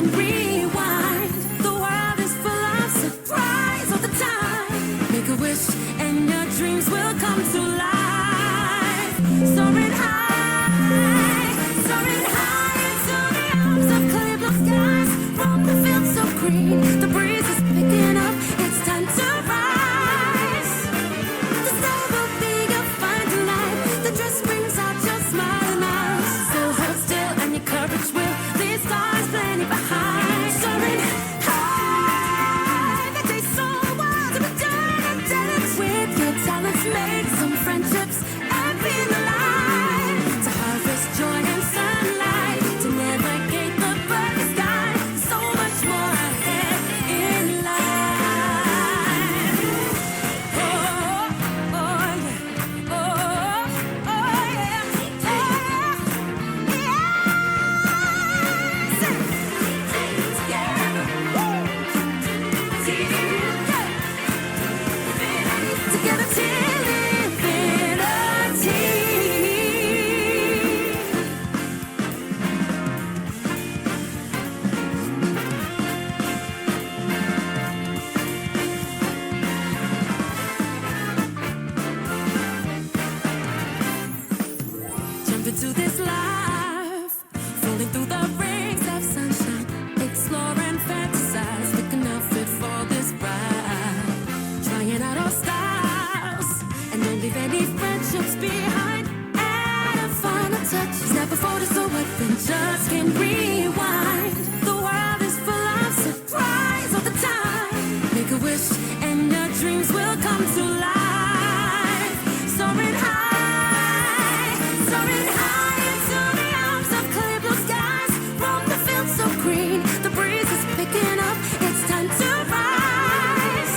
can rewind. The world is full of surprise all the time. Make a wish and your dreams will come to life. Soaring high into the arms of clear blue skies. From the fields so green, the breeze is picking up. It's time to rise. The star will be your fine tonight. The dress brings out your smiling eyes. So hold still and your courage will. These stars plenty behind. Soaring high, the day's so wild to be done and dead. With your talents, make some friendships and feel alive. To harvest joy and sunlight, to navigate the perfect sky. So much more ahead in life. Oh, oh yeah, oh, oh yeah, together till infinity. Jump into this life, falling through the rings of sunshine, explore and fantasize, pick an outfit for this ride, trying out all styles, and don't leave any friendships behind. Add a final touch, snap a photo so adventures can rewind. The world is full of surprise all the time. Make a wish and your dreams will come to life. Soaring high into the arms of clear blue skies. From the fields so green, the breeze is picking up. It's time to rise.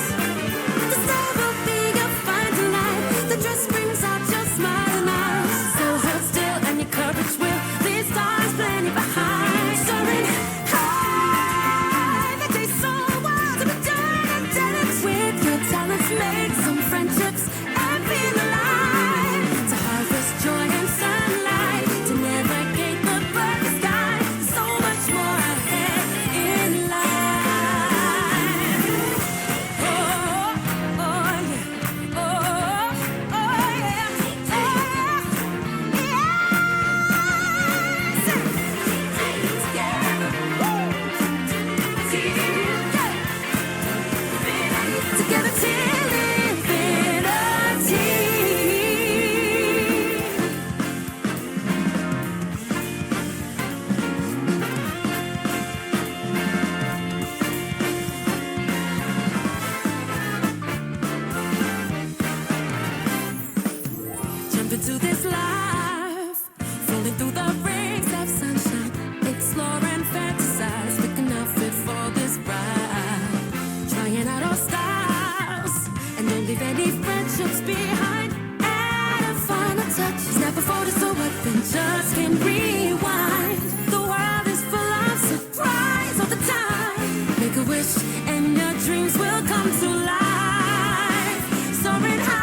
The star will be your fine tonight. The dress brings out your smiling eyes. So hold still and your courage will. These stars plenty behind. Soaring high, the day's so wild to be done and dead. With your talents, make some friendships and feel alive. To harvest joy and sunlight, to navigate the perfect sky. So much more ahead in life. Oh, oh yeah, oh, oh yeah, together till infinity. Jump into this life, falling through the rings of sunshine, explore and fantasize, pick an outfit for this ride, trying out all styles, and don't leave any friendships behind. Add a final touch, snap a photo so adventures can rewind. The world is full of surprise all the time. Make a wish and your dreams will come to life. Soaring high.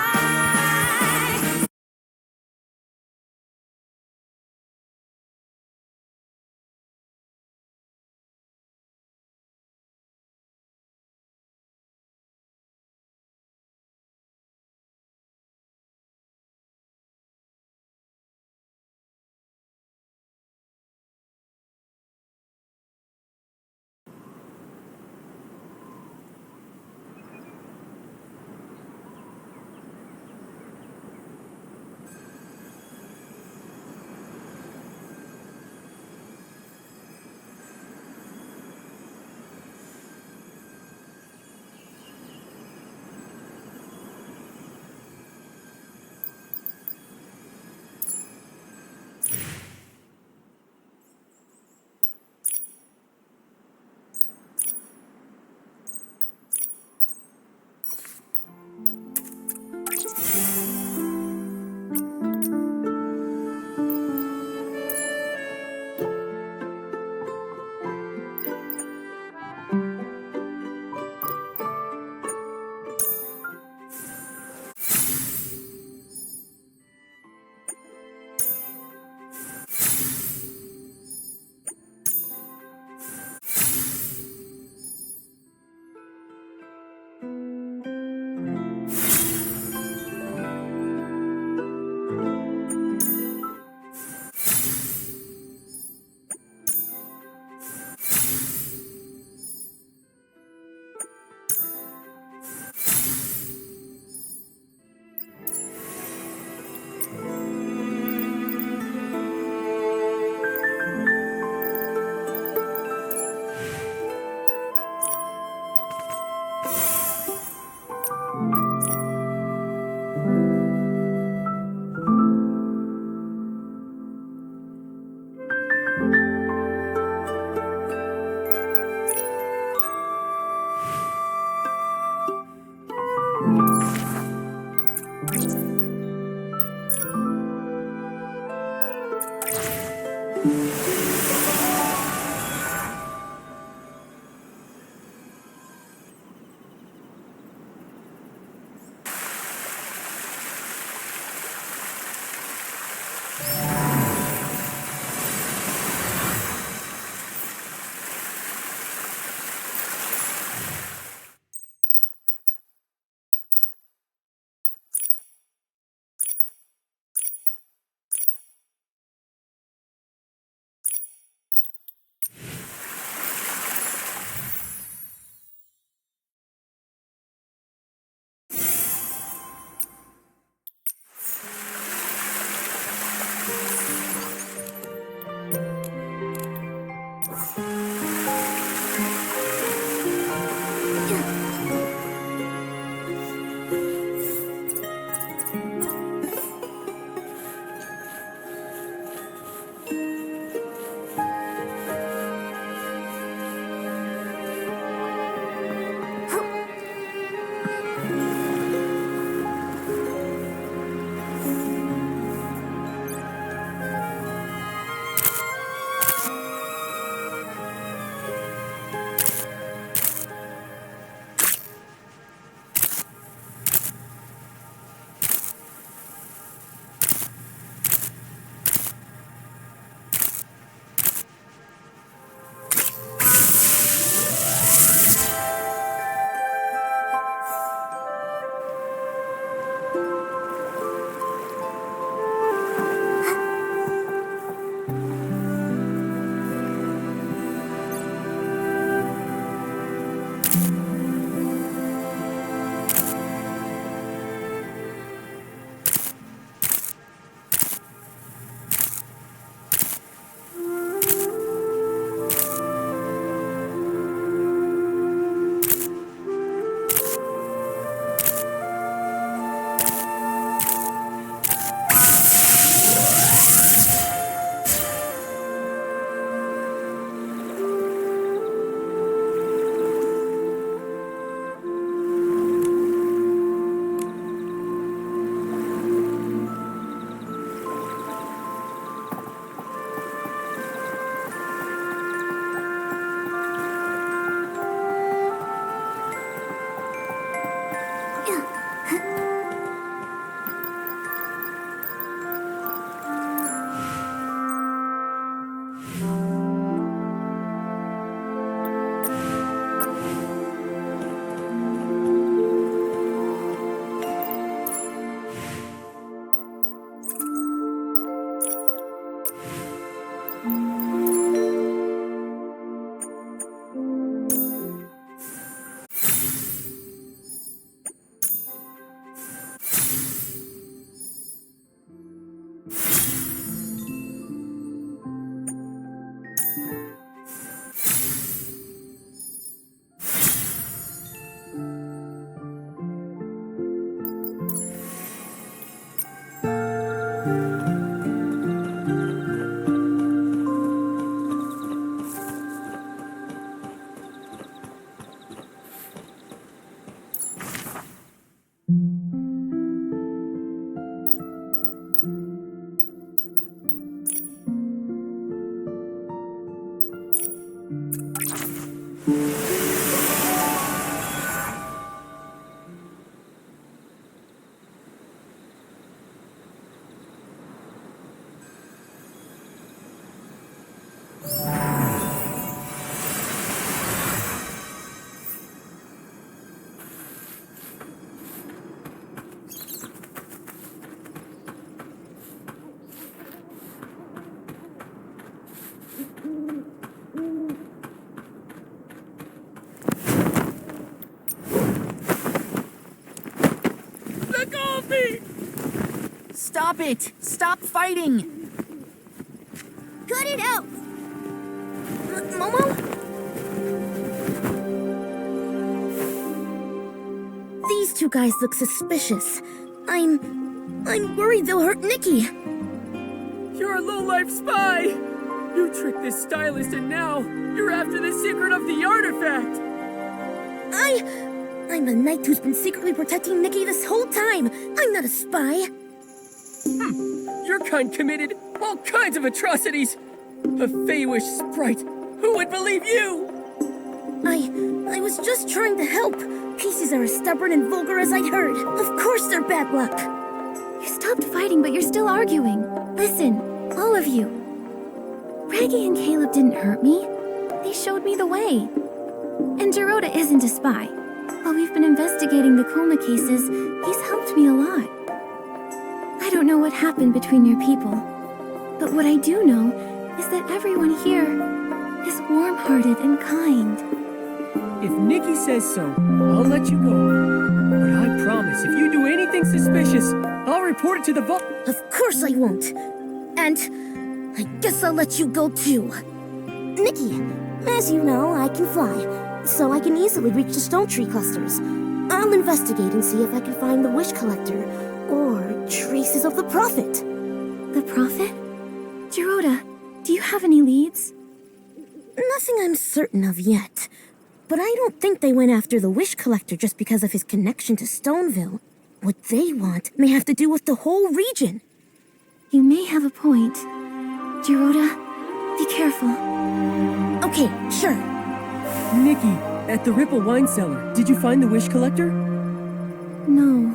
Stop it! Stop fighting! Cut it out! Momo? These two guys look suspicious. I'm worried they'll hurt Nikki. You're a low-life spy! You tricked this stylist and now you're after the secret of the artifact! I'm a knight who's been secretly protecting Nikki this whole time. I'm not a spy. Your kind committed all kinds of atrocities! A Feywish sprite! Who would believe you? I was just trying to help. Pieces are as stubborn and vulgar as I'd heard. Of course they're bad luck. You stopped fighting, but you're still arguing. Listen, all of you. Reggie and Caleb didn't hurt me. They showed me the way. And Gerota isn't a spy. While we've been investigating the coma cases, he's helped me a lot. I don't know what happened between your people, but what I do know is that everyone here is warm-hearted and kind. If Nikki says so, I'll let you go. But I promise, if you do anything suspicious, I'll report it to the vault. Of course I won't. And I guess I'll let you go too. Nikki, as you know, I can fly, so I can easily reach the stone tree clusters. I'll investigate and see if I can find the wish collector, or traces of the prophet. The prophet? Gerota, do you have any leads? Nothing I'm certain of yet. But I don't think they went after the wish collector just because of his connection to Stoneville. What they want may have to do with the whole region. You may have a point. Gerota, be careful. Okay, sure. Nikki, at the Ripple wine cellar, did you find the wish collector? No.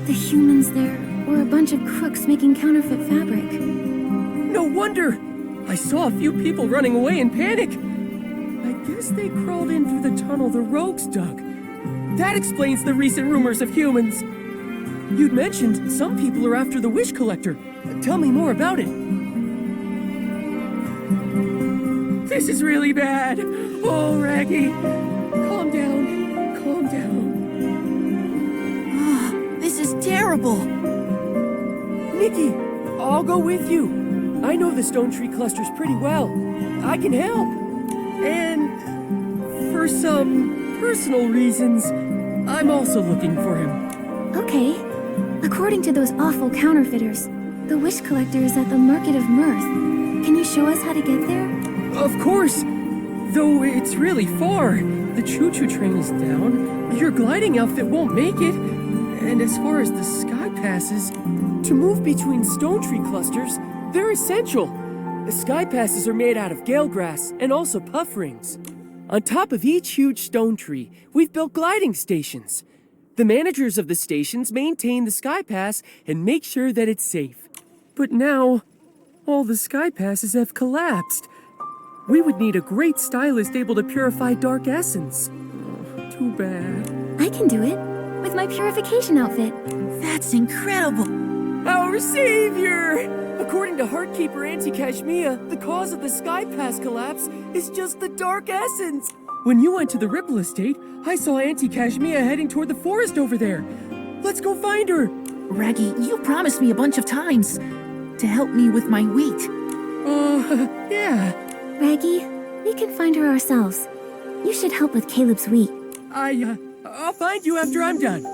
The humans there were a bunch of crooks making counterfeit fabric. No wonder! I saw a few people running away in panic. I guess they crawled in through the tunnel the rogues dug. That explains the recent rumors of humans. You'd mentioned some people are after the wish collector. Tell me more about it. This is really bad. Oh, Raggy. Calm down. Calm down. This is terrible. Nikki, I'll go with you. I know the stone tree clusters pretty well. I can help. And for some personal reasons, I'm also looking for him. Okay. According to those awful counterfeiters, the wish collector is at the Market of Mirth. Can you show us how to get there? Of course. Though it's really far. The choo-choo train is down. Your gliding outfit won't make it. And as far as the sky passes, to move between stone tree clusters, they're essential. The sky passes are made out of gale grass and also puff rings. On top of each huge stone tree, we've built gliding stations. The managers of the stations maintain the sky pass and make sure that it's safe. But now, all the sky passes have collapsed. We would need a great stylist able to purify dark essence. Oh, too bad. I can do it. With my purification outfit. That's incredible. Our savior! According to Heartkeeper Auntie Kashmia, the cause of the Sky Pass collapse is just the dark essence. When you went to the Ripple Estate, I saw Auntie Kashmia heading toward the forest over there. Let's go find her. Raggy, you promised me a bunch of times to help me with my wheat. Yeah. Raggy, we can find her ourselves. You should help with Caleb's wheat. I'll find you after I'm done.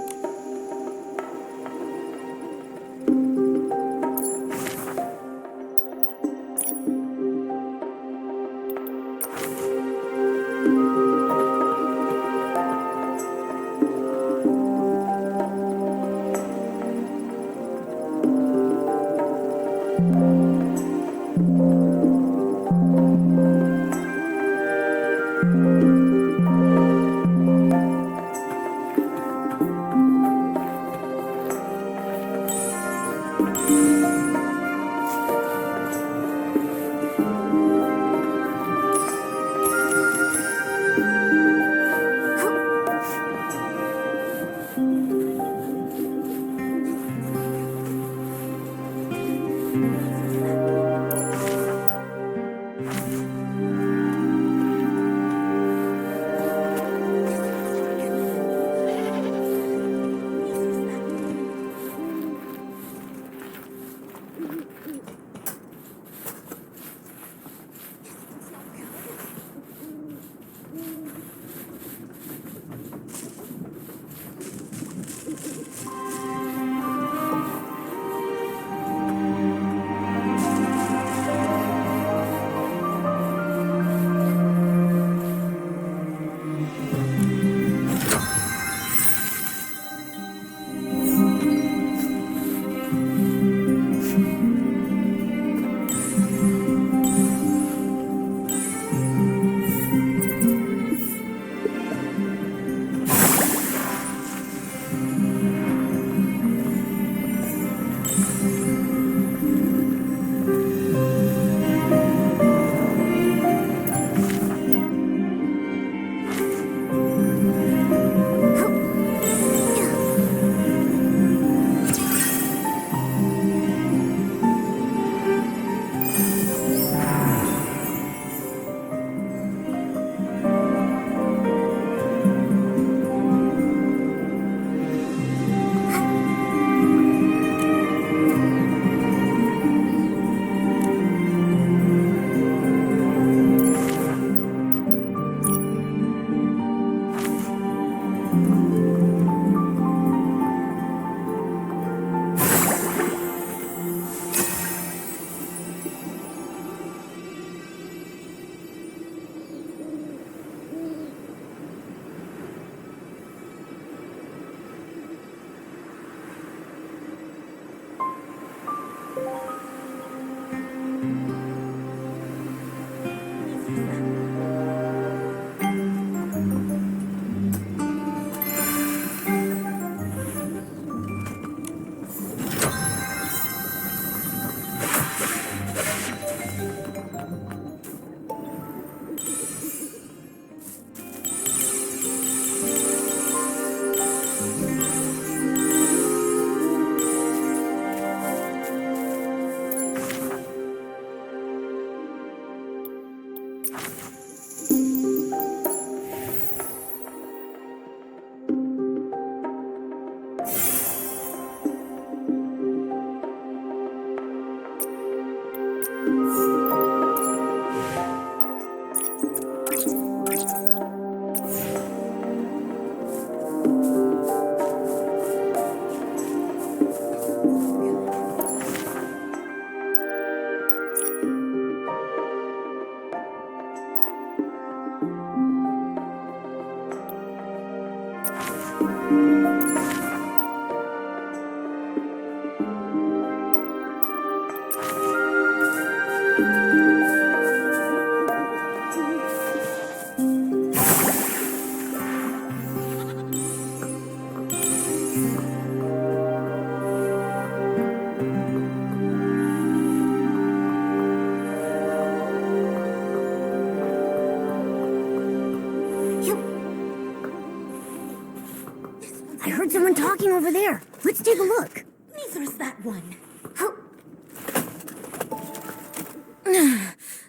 I heard someone talking over there. Let's take a look. Neither's that one.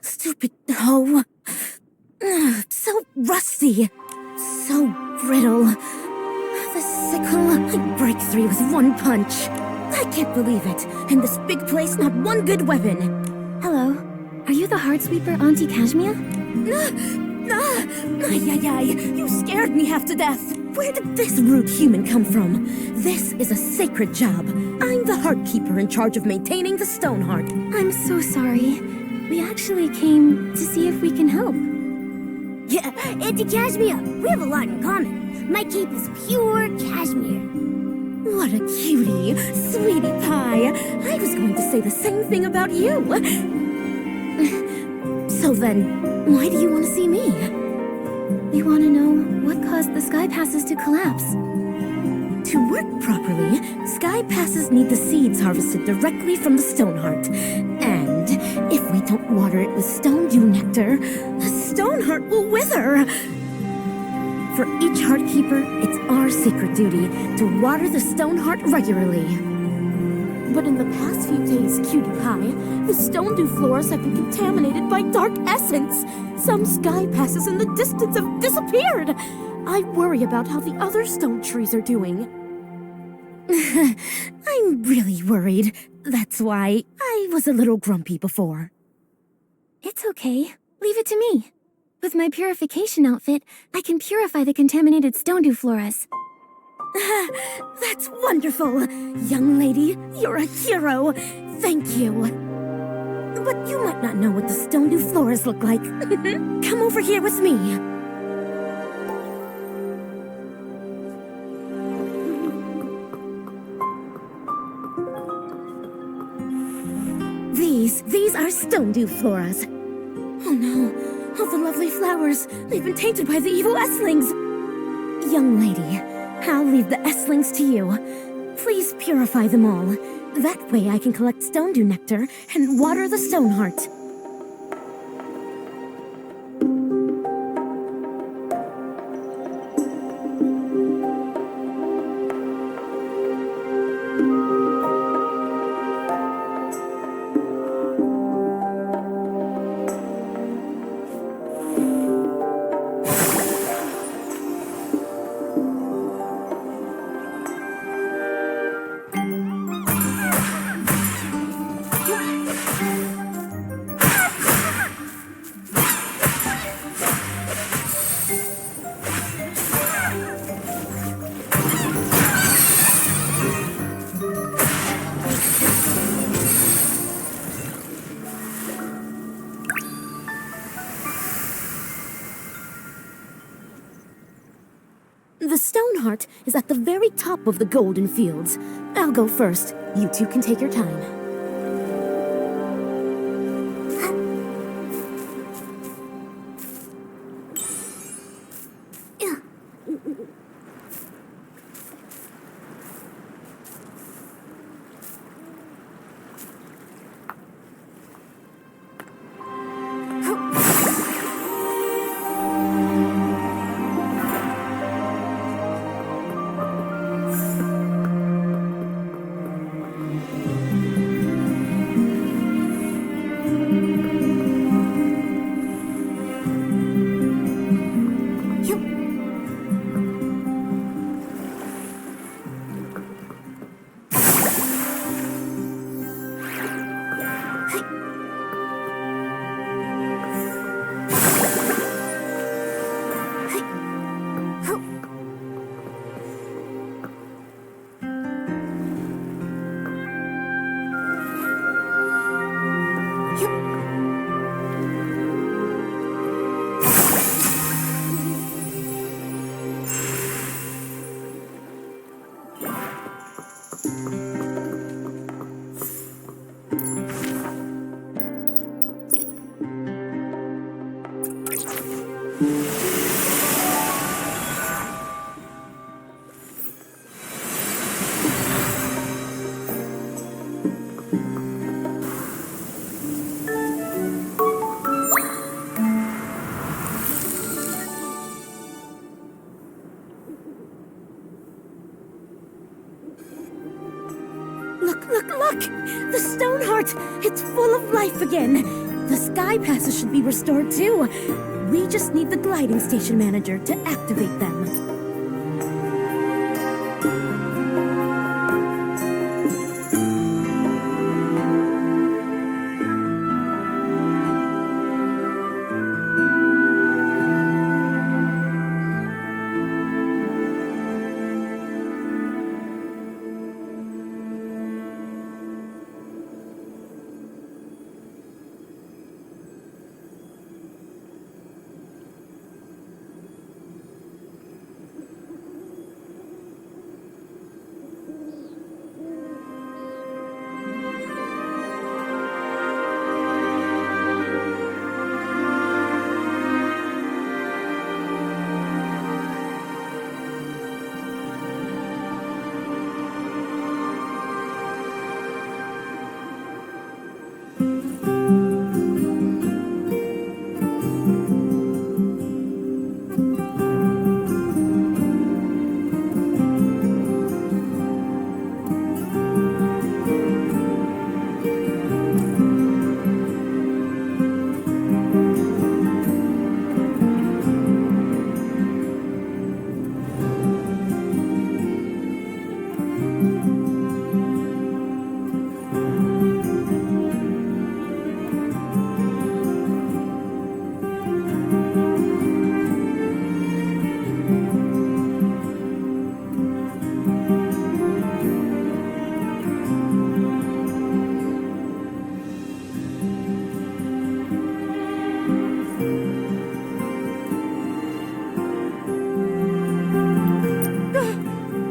Stupid hoe. So rusty. So brittle. The sickle. I'd break three with one punch. I can't believe it. In this big place, not one good weapon. Hello. Are you the heart sweeper, Auntie Kashmia? Ay, you scared me half to death. Where did this rude human come from? This is a sacred job. I'm the heart keeper in charge of maintaining the stone heart. I'm so sorry. We actually came to see if we can help. Yeah, Auntie Kashmia, we have a lot in common. My cape is pure cashmere. What a cutie, sweetie pie. I was going to say the same thing about you. So then, why do you want to see me? We want to know what caused the sky passes to collapse. To work properly, sky passes need the seeds harvested directly from the stone heart. And if we don't water it with stone dew nectar, the stone heart will wither. For each heart keeper, it's our sacred duty to water the stone heart regularly. But in the past few days, cutie pie, the stone dew floors have been contaminated by dark essence. Some sky passes in the distance have disappeared. I worry about how the other stone trees are doing. I'm really worried. That's why I was a little grumpy before. It's okay. Leave it to me. With my purification outfit, I can purify the contaminated stone dew floras. That's wonderful. Young lady, you're a hero. Thank you. But you might not know what the stone dew floras look like. Come over here with me. These are stone dew floras. Oh no, all the lovely flowers. They've been tainted by the evil Esslings. Young lady, I'll leave the Esslings to you. Please purify them all. That way I can collect stone dew nectar and water the stone heart. The stone heart is at the very top of the golden fields. I'll go first. You two can take your time. Look! The stone heart! It's full of life again! The sky passes should be restored too. We just need the gliding station manager to activate them.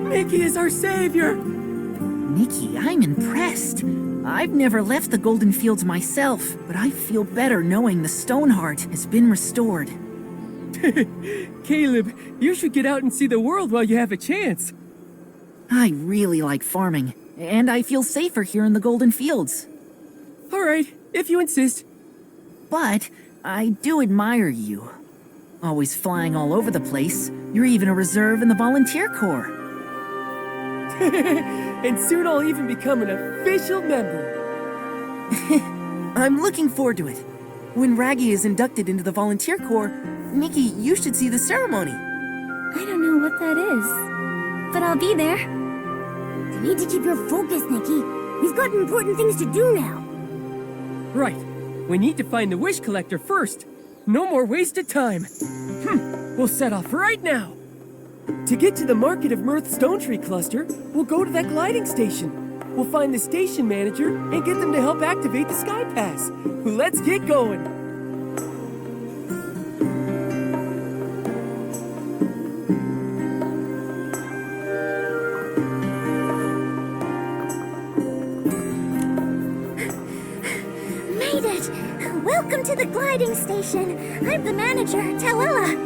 Nikki is our savior! Nikki, I'm impressed. I've never left the Golden Fields myself, but I feel better knowing the Stoneheart has been restored. Caleb, you should get out and see the world while you have a chance. I really like farming, and I feel safer here in the Golden Fields. All right, if you insist. But I do admire you. Always flying all over the place. You're even a reserve in the volunteer corps. And soon I'll even become an official member. I'm looking forward to it. When Raggy is inducted into the volunteer corps, Nikki, you should see the ceremony. I don't know what that is, but I'll be there. You need to keep your focus, Nikki. We've got important things to do now. Right. We need to find the wish collector first. No more wasted time. We'll set off right now. To get to the Market of Mirth Stone Tree Cluster, we'll go to that gliding station. We'll find the station manager and get them to help activate the Sky Pass. Let's get going. Made it! Welcome to the gliding station. I'm the manager, Tawella.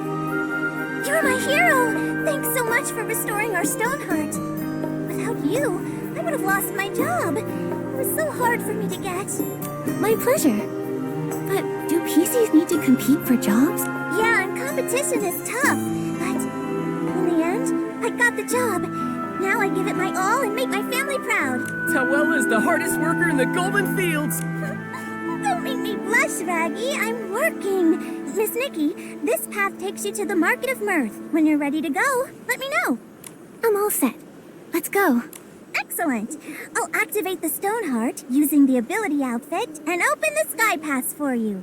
You're my hero! Thanks so much for restoring our Stoneheart. Without you, I would have lost my job. It was so hard for me to get. My pleasure. But do PCs need to compete for jobs? Yeah, and competition is tough. But in the end, I got the job. Now I give it my all and make my family proud. Tawella is the hardest worker in the Golden Fields. Don't make me blush, Raggy. I'm working. Miss Nikki, this path takes you to the Market of Mirth. When you're ready to go, let me know. I'm all set. Let's go. Excellent. I'll activate the Stoneheart using the ability outfit and open the Sky Pass for you.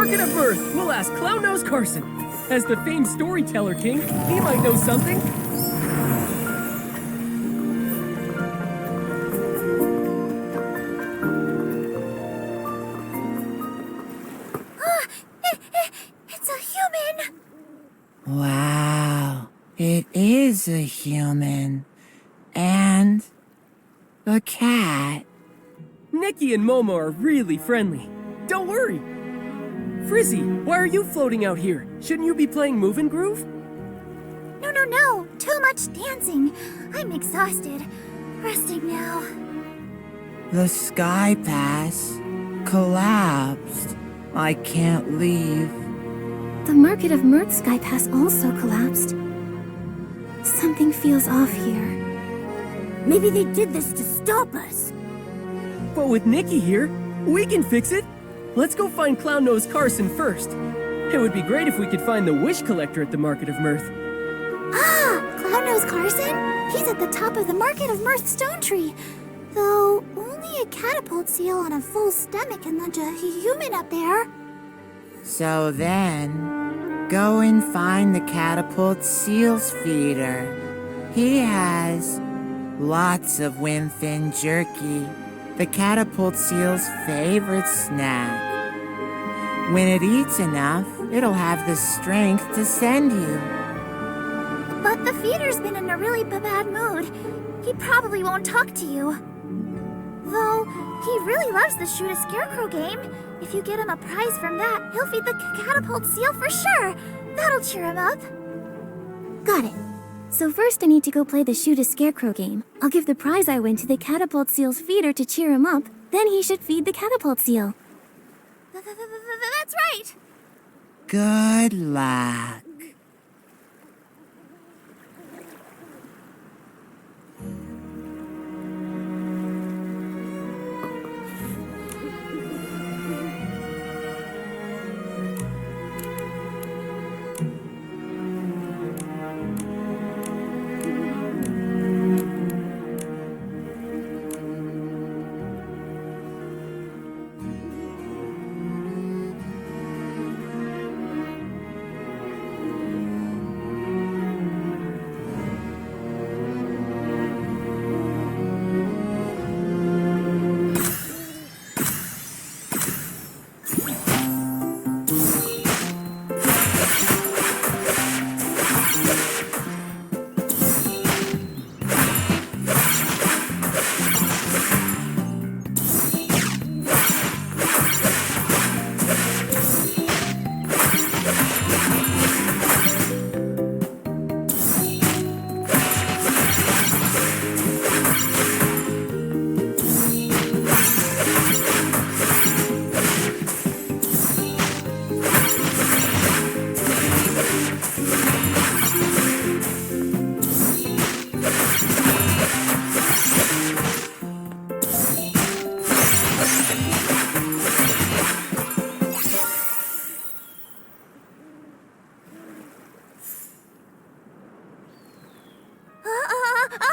Market of Mirth, we'll ask Clown Nose Carson. As the famed storyteller king, he might know something. It's a human! Wow, it is a human. And a cat. Nikki and Momo are really friendly. Don't worry. Frizzy, why are you floating out here? Shouldn't you be playing Move and Groove? No. Too much dancing. I'm exhausted. Resting now. The Sky Pass collapsed. I can't leave. The Market of Mirth Sky Pass also collapsed. Something feels off here. Maybe they did this to stop us. But with Nikki here, we can fix it. Let's go find Clown Nose Carson first. It would be great if we could find the Wish Collector at the Market of Mirth. Clown Nose Carson? He's at the top of the Market of Mirth Stone Tree. Though, only a catapult seal on a full stomach can launch a human up there. So then, go and find the Catapult Seal's feeder. He has lots of windfin jerky, the Catapult Seal's favorite snack. When it eats enough, it'll have the strength to send you. But the feeder's been in a really bad mood. He probably won't talk to you. Though, he really loves the Shoot a Scarecrow game. If you get him a prize from that, he'll feed the Catapult Seal for sure. That'll cheer him up. Got it. So first I need to go play the Shoot a Scarecrow game. I'll give the prize I win to the Catapult Seal's feeder to cheer him up. Then he should feed the Catapult Seal. That's right! Good luck.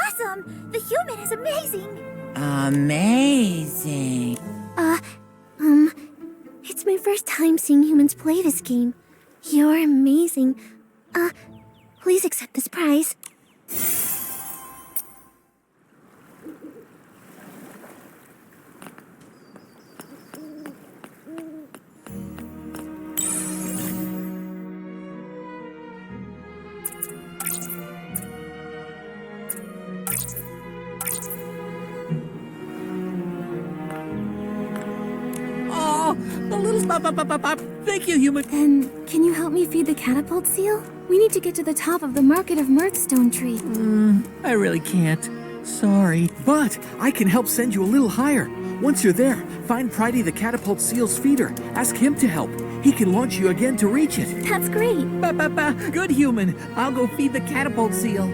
Awesome! The human is amazing! Amazing. It's my first time seeing humans play this game. You're amazing. Please accept this prize. A little pop. Thank you, human. Then, can you help me feed the Catapult Seal? We need to get to the top of the Market of Mirth Stone Tree. I really can't. Sorry. But I can help send you a little higher. Once you're there, find Pridey the Catapult Seal's feeder. Ask him to help. He can launch you again to reach it. That's great. Good, human. I'll go feed the Catapult Seal.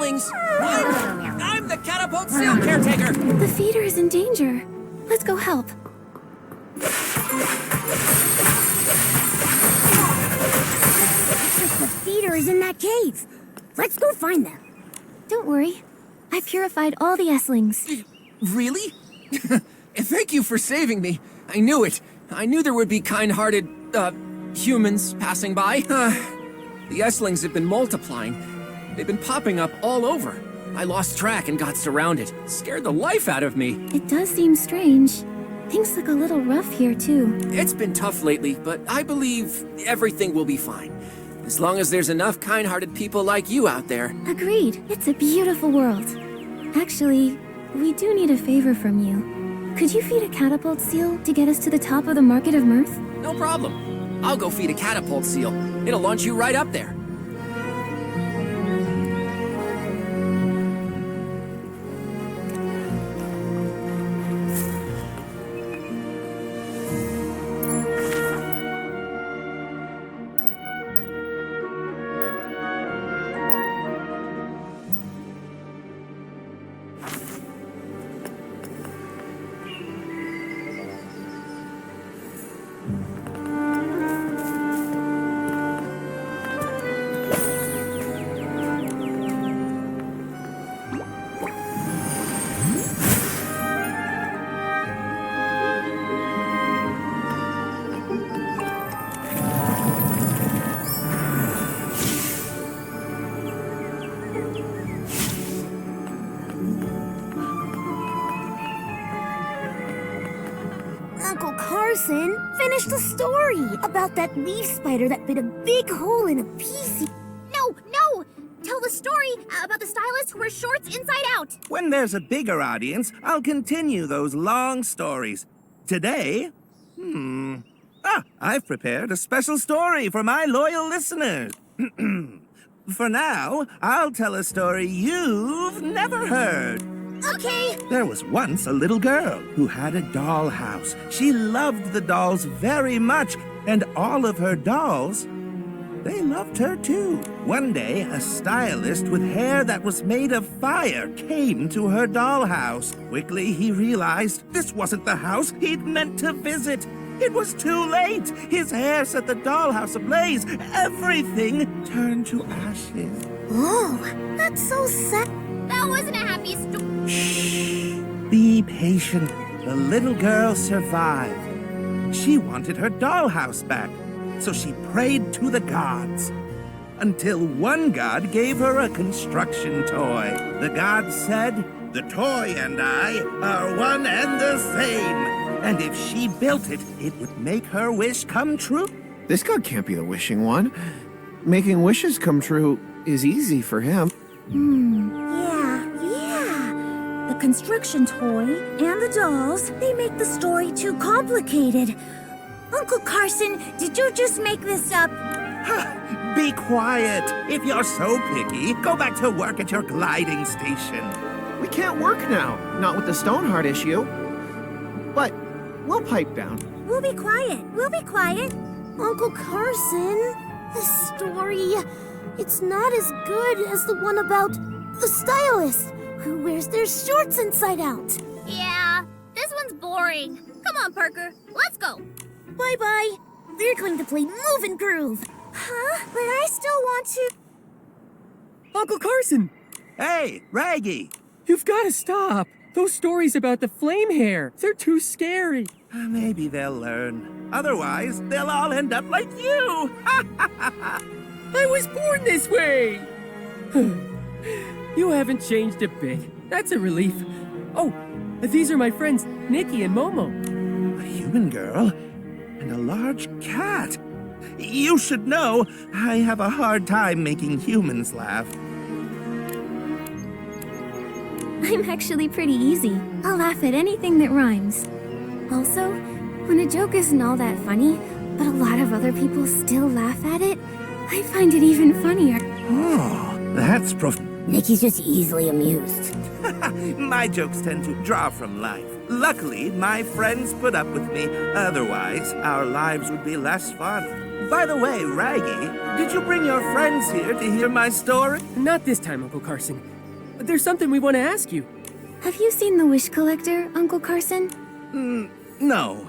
S-Lings! I'm the catapult seal caretaker! The feeder is in danger. Let's go help. The feeder is in that cave. Let's go find them. Don't worry. I purified all the S-Lings. Really? Thank you for saving me. I knew it. I knew there would be kind-hearted, humans passing by. The S-Lings have been multiplying. They've been popping up all over. I lost track and got surrounded. Scared the life out of me. It does seem strange. Things look a little rough here, too. It's been tough lately, but I believe everything will be fine. As long as there's enough kind-hearted people like you out there. Agreed. It's a beautiful world. Actually, we do need a favor from you. Could you feed a catapult seal to get us to the top of the Market of Mirth? No problem. I'll go feed a catapult seal. It'll launch you right up there. Uncle Carson, finish the story about that leaf spider that bit a big hole in a piece. No! Tell the story about the stylist who wears shorts inside out. When there's a bigger audience, I'll continue those long stories. Today, I've prepared a special story for my loyal listeners. For now, I'll tell a story you've never heard. Okay. There was once a little girl who had a dollhouse. She loved the dolls very much, and all of her dolls, they loved her too. One day, a stylist with hair that was made of fire came to her dollhouse. Quickly, he realized this wasn't the house he'd meant to visit. It was too late. His hair set the dollhouse ablaze. Everything turned to ashes. Oh, that's so sad. That wasn't a happy story. Shh. Be patient. The little girl survived. She wanted her dollhouse back, so she prayed to the gods. Until one god gave her a construction toy. The god said, "The toy and I are one and the same. And if she built it, it would make her wish come true." This god can't be the wishing one. Making wishes come true is easy for him. Yeah. The construction toy and the dolls, they make the story too complicated. Uncle Carson, did you just make this up? Be quiet. If you're so picky, go back to work at your gliding station. We can't work now, not with the Stoneheart issue. But we'll pipe down. We'll be quiet. Uncle Carson, this story, it's not as good as the one about the stylist who wears their shorts inside out. Yeah, this one's boring. Come on, Parker. Let's go. Bye-bye. We're going to play Move and Groove. Huh? But I still want to... Uncle Carson, Hey, Raggy. you've got to stop. Those stories about the flame hair, they're too scary. Maybe they'll learn. Otherwise, they'll all end up like you. I was born this way! You haven't changed a bit. That's a relief. Oh, these are my friends, Nikki and Momo. A human girl and a large cat. You should know, I have a hard time making humans laugh. I'm actually pretty easy. I'll laugh at anything that rhymes. Also, when a joke isn't all that funny, but a lot of other people still laugh at it, I find it even funnier. Oh, that's Nikki's just easily amused. My jokes tend to draw from life. Luckily, my friends put up with me. Otherwise, our lives would be less fun. By the way, Raggy, did you bring your friends here to hear my story? Not this time, Uncle Carson. There's something we want to ask you. Have you seen the Wish Collector, Uncle Carson? No.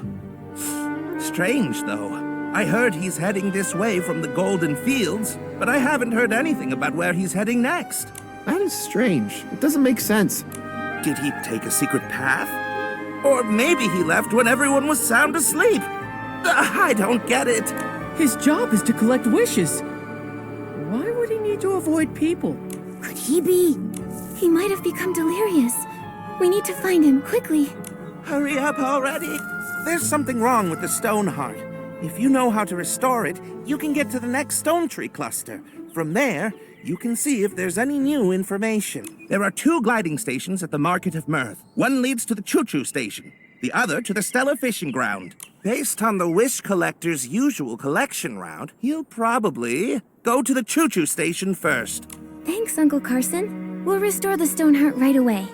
Strange, though. I heard he's heading this way from the Golden Fields, but I haven't heard anything about where he's heading next. That is strange. It doesn't make sense. Did he take a secret path? Or maybe he left when everyone was sound asleep. I don't get it. His job is to collect wishes. Why would he need to avoid people? Could he be? He might have become delirious. We need to find him quickly. Hurry up already. There's something wrong with the stone heart. If you know how to restore it, you can get to the next stone tree cluster. From there, you can see if there's any new information. There are 2 gliding stations at the Market of Mirth. One leads to the Choo-Choo Station, the other to the Stella Fishing Ground. Based on the Wish Collector's usual collection route, he'll probably go to the Choo-Choo Station first. Thanks, Uncle Carson. We'll restore the stone heart right away.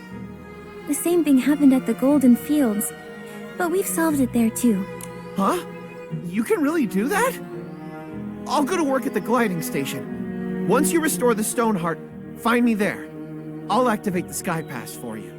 The same thing happened at the Golden Fields, but we've solved it there too. Huh? You can really do that? I'll go to work at the gliding station. Once you restore the stone heart, find me there. I'll activate the Sky Pass for you.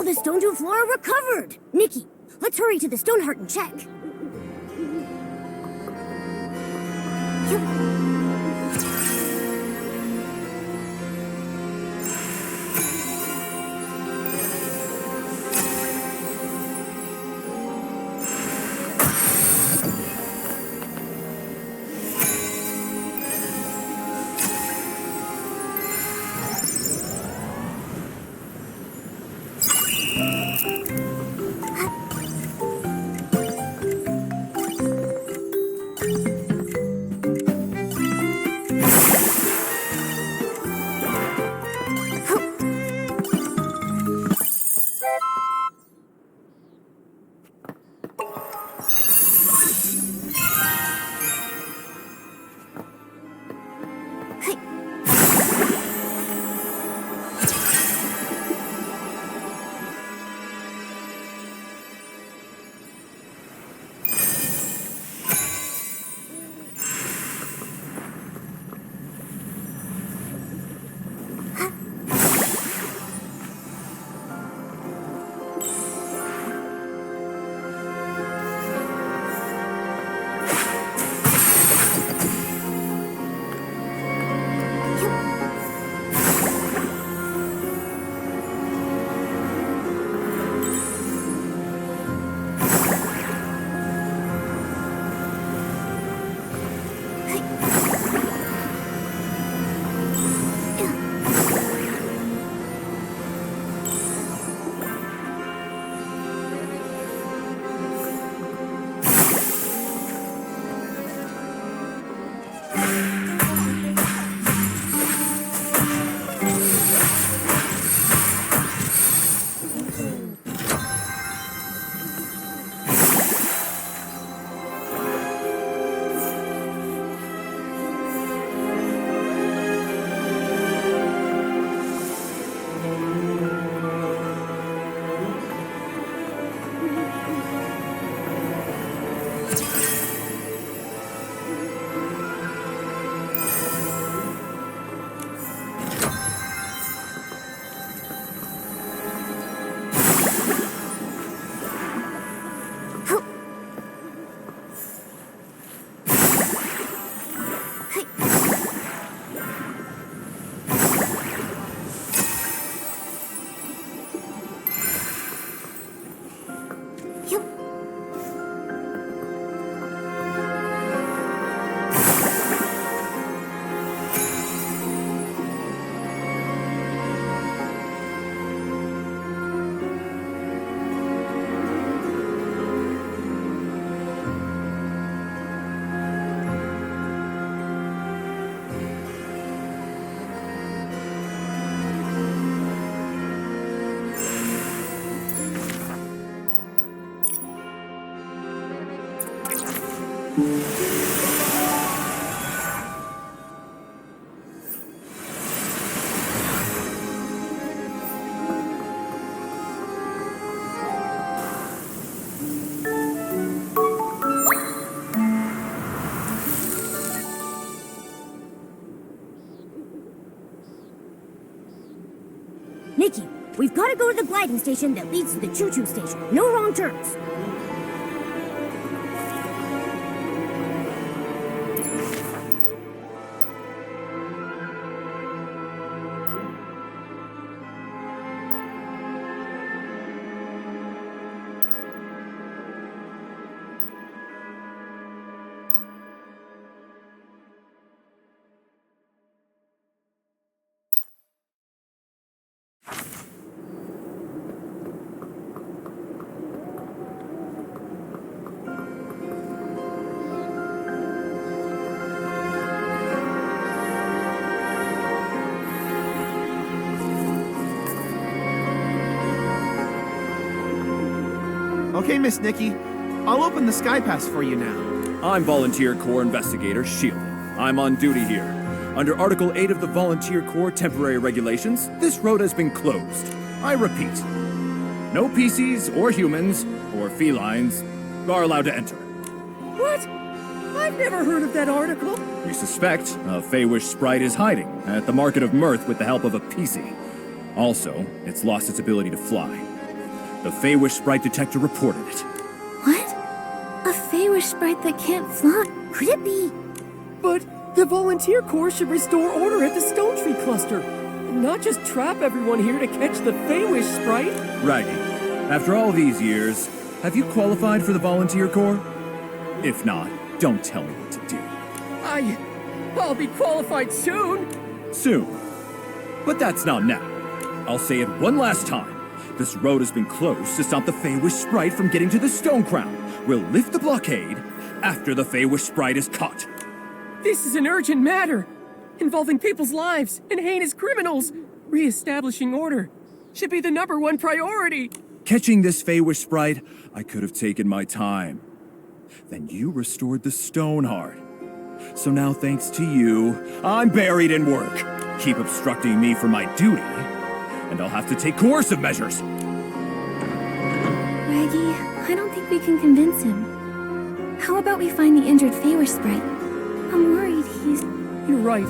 All the stone dune flora recovered! Nikki, let's hurry to the Stoneheart and check. Nikki, we've got to go to the gliding station that leads to the choo-choo station. No wrong turns. Okay, Miss Nikki. I'll open the Sky Pass for you now. I'm Volunteer Corps Investigator Shieldon. I'm on duty here. Under Article 8 of the Volunteer Corps Temporary Regulations, this road has been closed. I repeat, no PCs or humans or felines are allowed to enter. What? I've never heard of that article. We suspect a Feywish sprite is hiding at the Market of Mirth with the help of a PC. Also, it's lost its ability to fly. The Feywish Sprite detector reported it. What? A Feywish sprite that can't fly? Could it be? But the volunteer corps should restore order at the Stone Tree Cluster, not just trap everyone here to catch the Feywish Sprite. Raggy, after all these years, have you qualified for the volunteer corps? If not, don't tell me what to do. I'll be qualified soon. Soon. But that's not now. I'll say it one last time. This road has been closed to stop the Feywish Sprite from getting to the Stone Crown. We'll lift the blockade after the Feywish Sprite is caught. This is an urgent matter, involving people's lives and heinous criminals. Re-establishing order should be the #1 priority. Catching this Feywish Sprite, I could have taken my time. Then you restored the Stoneheart. So now, thanks to you, I'm buried in work. Keep obstructing me from my duty, and I'll have to take coercive measures. Raggy, I don't think we can convince him. How about we find the injured Feywish sprite? I'm worried he's... You're right.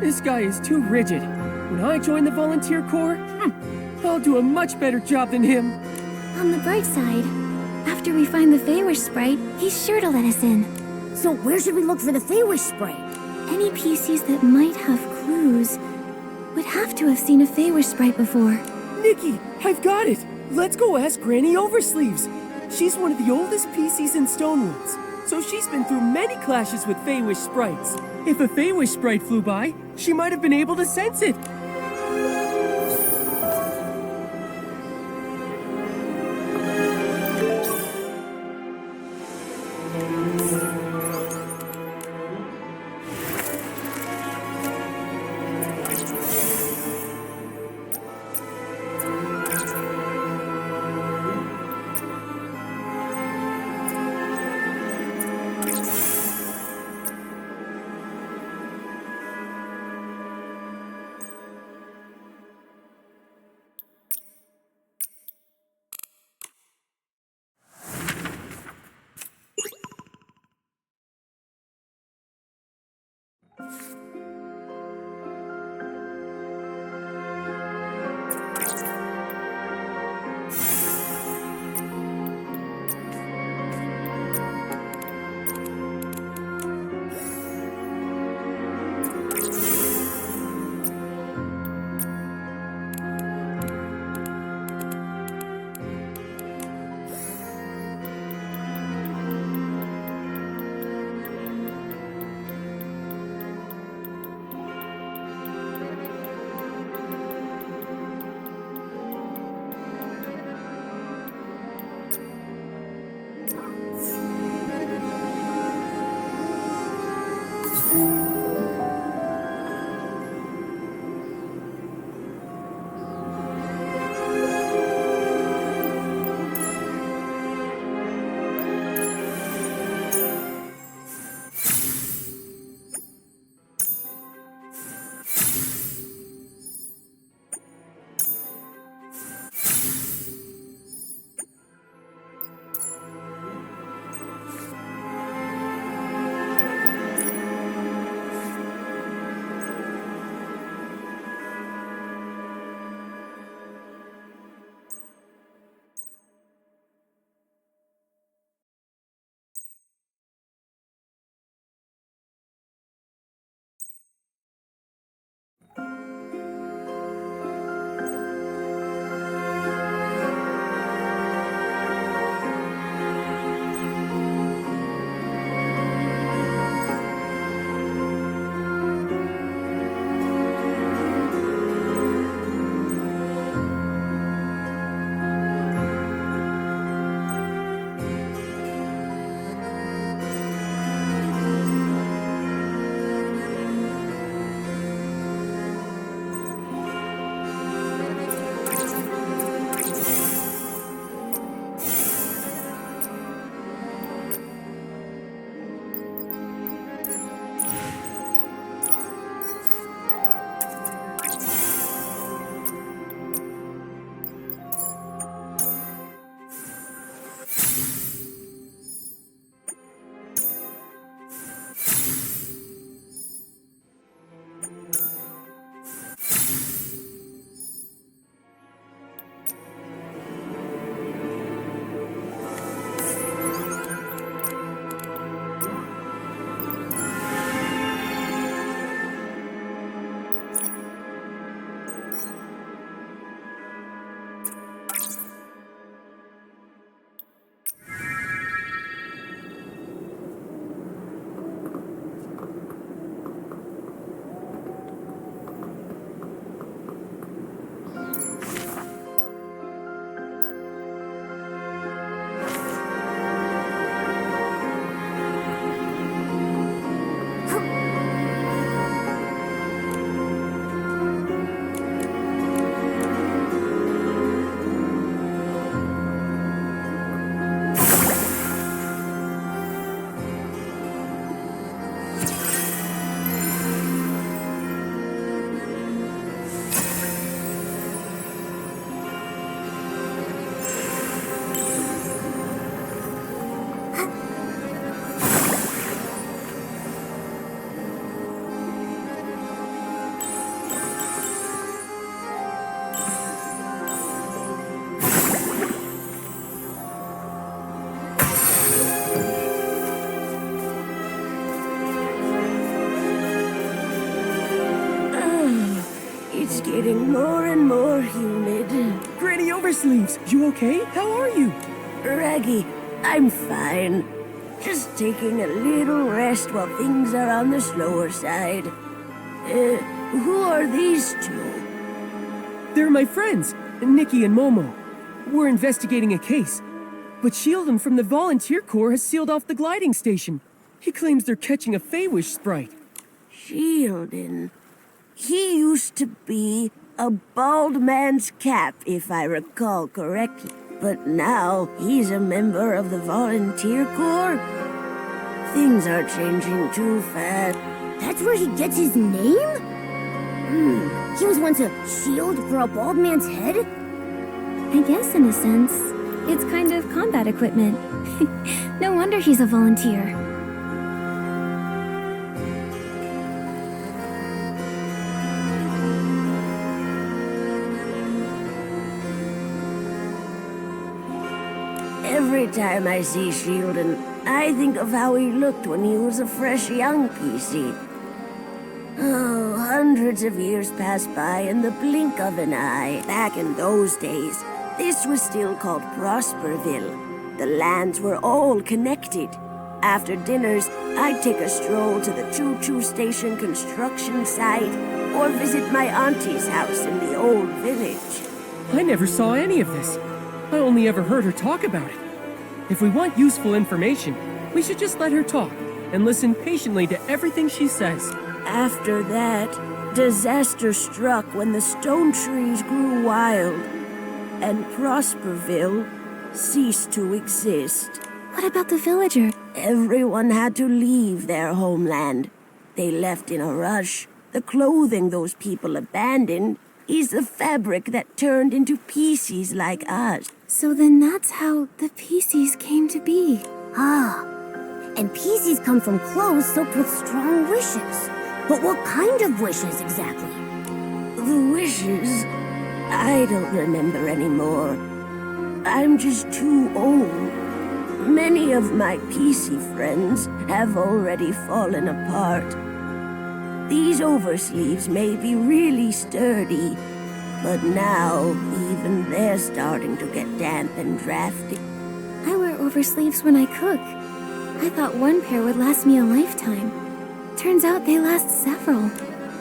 This guy is too rigid. When I join the volunteer corps, I'll do a much better job than him. On the bright side, after we find the Feywish sprite, he's sure to let us in. So where should we look for the Feywish Sprite? Any PCs that might have clues would have to have seen a Feywish sprite before. Nikki, I've got it. Let's go ask Granny Oversleeves. She's one of the oldest PCs in Stonewoods, so she's been through many clashes with Feywish sprites. If a Feywish sprite flew by, she might have been able to sense it. getting more and more humid. Granny Oversleeves, you okay? How are you? Raggy, I'm fine. Just taking a little rest while things are on the slower side. Who are these two? They're my friends, Nikki and Momo. We're investigating a case. But Sheldon from the Volunteer Corps has sealed off the gliding station. He claims they're catching a Feywish sprite. Sheldon. He used to be a bald man's cap, if I recall correctly. But now he's a member of the Volunteer Corps. Things are changing too fast. That's where he gets his name? He was once a shield for a bald man's head? I guess, in a sense, it's kind of combat equipment. No wonder he's a volunteer. Every time I see Sheldon, I think of how he looked when he was a fresh young PC. Oh, hundreds of years passed by in the blink of an eye. Back in those days, this was still called Prosperville. The lands were all connected. After dinners, I'd take a stroll to the choo-choo station construction site or visit my auntie's house in the old village. I never saw any of this. I only ever heard her talk about it. If we want useful information, we should just let her talk and listen patiently to everything she says. After that, disaster struck when the stone trees grew wild, and Prosperville ceased to exist. What about the villager? Everyone had to leave their homeland. They left in a rush. The clothing those people abandoned is the fabric that turned into PCs like us. So then that's how the PCs came to be. And PCs come from clothes soaked with strong wishes. But what kind of wishes exactly? The wishes? I don't remember anymore. I'm just too old. Many of my PC friends have already fallen apart. These oversleeves may be really sturdy, but now even they're starting to get damp and drafty. I wear oversleeves when I cook. I thought one pair would last me a lifetime. Turns out they last several.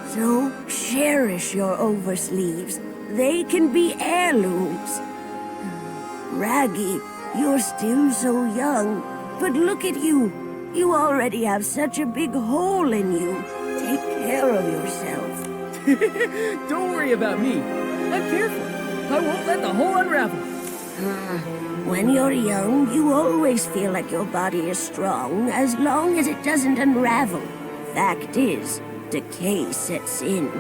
So cherish your oversleeves. They can be heirlooms. Raggy, you're still so young, but look at you. You already have such a big hole in you. Take care of yourself. Don't worry about me. I'm careful. I won't let the hole unravel. When you're young, you always feel like your body is strong as long as it doesn't unravel. Fact is, decay sets in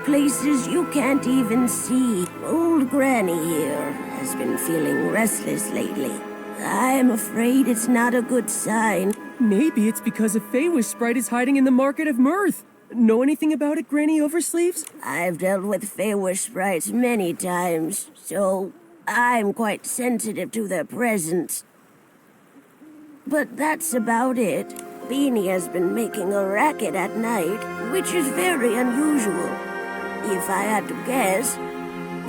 places you can't even see. Old Granny here has been feeling restless lately. I'm afraid it's not a good sign. Maybe it's because a Feywish sprite is hiding in the Market of Mirth. Know anything about it, Granny Oversleeves? I've dealt with Feywish sprites many times, so I'm quite sensitive to their presence. But that's about it. Beanie has been making a racket at night, which is very unusual. If I had to guess,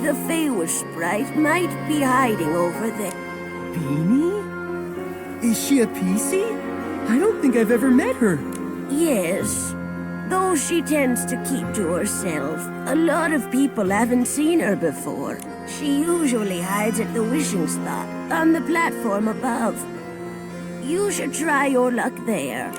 the Feywish sprite might be hiding over there. Beanie? Is she a PC? I don't think I've ever met her. Yes, though she tends to keep to herself. A lot of people haven't seen her before. She usually hides at the wishing spot, on the platform above. You should try your luck there.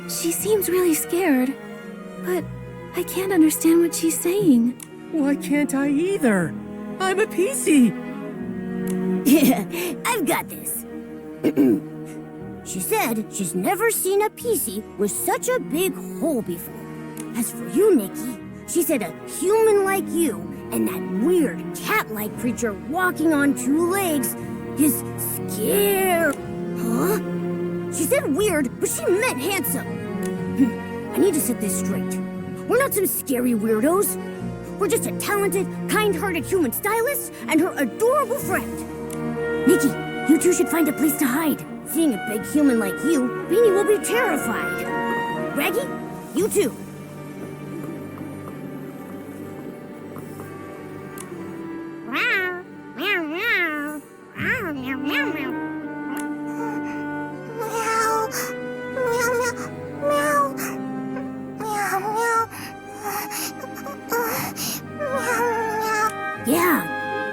She seems really scared, but I can't understand what she's saying. Why can't I either? I'm a PC. Yeah, I've got this. She said she's never seen a PC with such a big hole before. As for you, Nikki, she said a human like you and that weird cat-like creature walking on two legs is scary. Huh? She said weird, but she meant handsome. I need to set this straight. We're not some scary weirdos. We're just a talented, kind-hearted human stylist and her adorable friend. Nikki, you two should find a place to hide. Seeing a big human like you, Beanie will be terrified. Raggy, you too.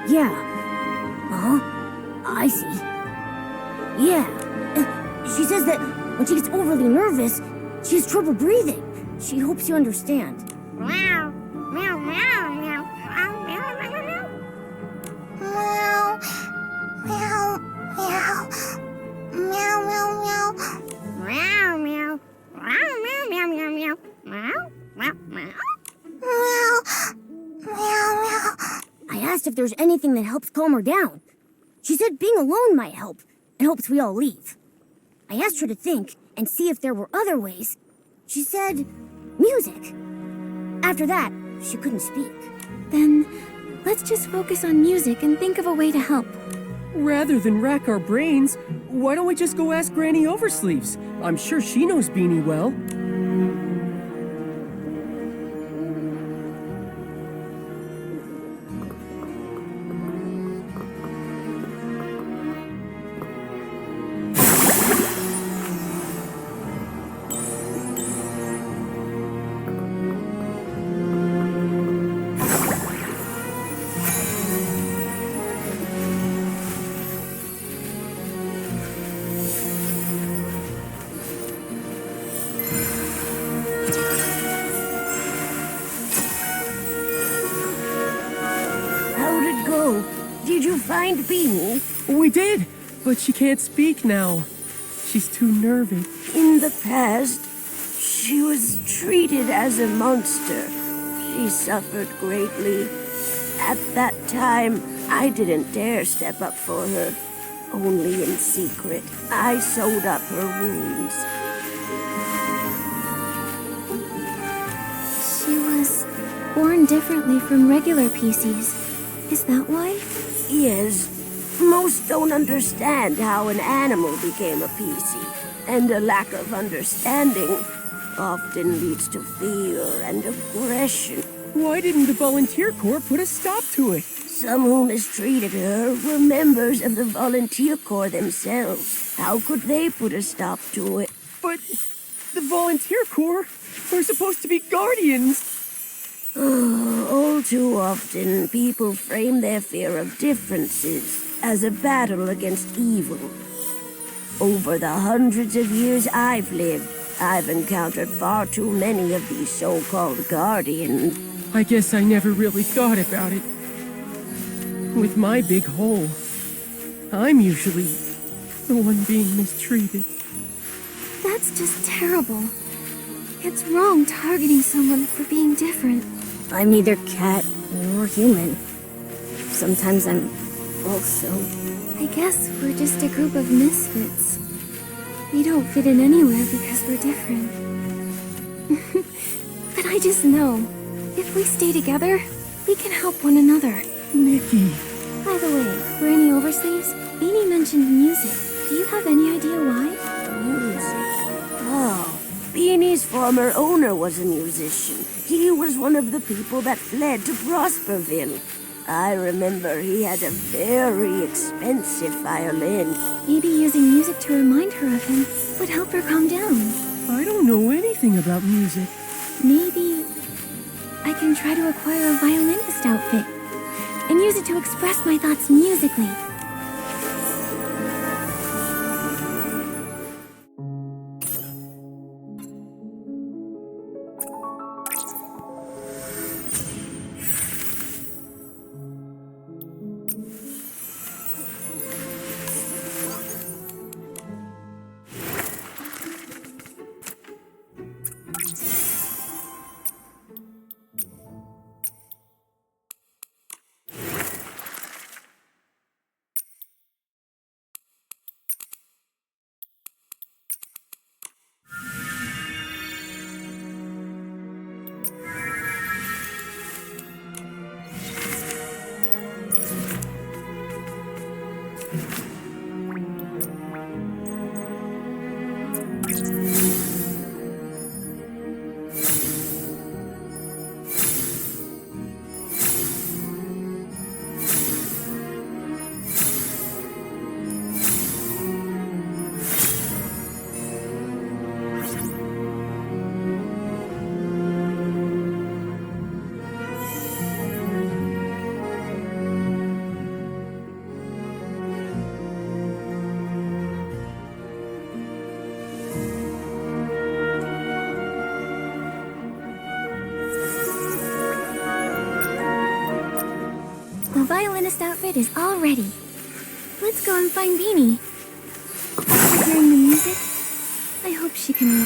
Yeah. I see. Yeah. She says that when she gets overly nervous, she has trouble breathing. She hopes you understand. I asked if there's anything that helps calm her down. She said being alone might help, and hopes we all leave. I asked her to think and see if there were other ways. She said music. After that, she couldn't speak. Then, let's just focus on music and think of a way to help. Rather than rack our brains, why don't we just go ask Granny Oversleeves? I'm sure she knows Beanie well. Did you find Beanie? We did, but she can't speak now. She's too nervous. In the past, she was treated as a monster. She suffered greatly. At that time, I didn't dare step up for her. Only in secret, I sewed up her wounds. She was born differently from regular PCs. Is that why? Yes. Most don't understand how an animal became a PC, and a lack of understanding often leads to fear and aggression. Why didn't the Volunteer Corps put a stop to it? Some who mistreated her were members of the Volunteer Corps themselves. How could they put a stop to it? But the Volunteer Corps were supposed to be guardians. All too often, people frame their fear of differences as a battle against evil. Over the hundreds of years I've lived, I've encountered far too many of these so-called guardians. I guess I never really thought about it. With my big hole, I'm usually the one being mistreated. That's just terrible. It's wrong targeting someone for being different. I'm neither cat nor human. Sometimes I'm also... I guess we're just a group of misfits. We don't fit in anywhere because we're different. But I just know, if we stay together, we can help one another. Nikki. By the way, Granny Oversleeves, Beanie mentioned music. Do you have any idea why? Music? Oh, Beanie's former owner was a musician. He was one of the people that fled to Prosperville. I remember he had a very expensive violin. Maybe using music to remind her of him would help her calm down. I don't know anything about music. Maybe I can try to acquire a violinist outfit and use it to express my thoughts musically. violinist outfit is all ready. Let's go and find Beanie. After hearing the music, I hope she can...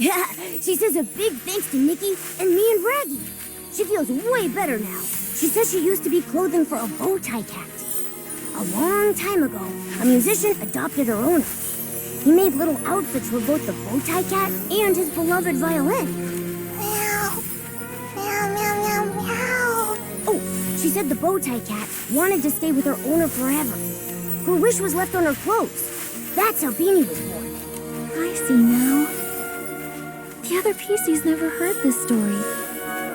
Yeah, she says a big thanks to Nikki and me and Raggy. She feels way better now. She says she used to be clothing for a bow tie cat. A long time ago, a musician adopted her owner. He made little outfits for both the bow tie cat and his beloved violin. Meow. Meow, meow, meow, meow. Oh, she said the bow tie cat wanted to stay with her owner forever. Her wish was left on her clothes. That's how Beanie was born. I see now. The other PCs never heard this story.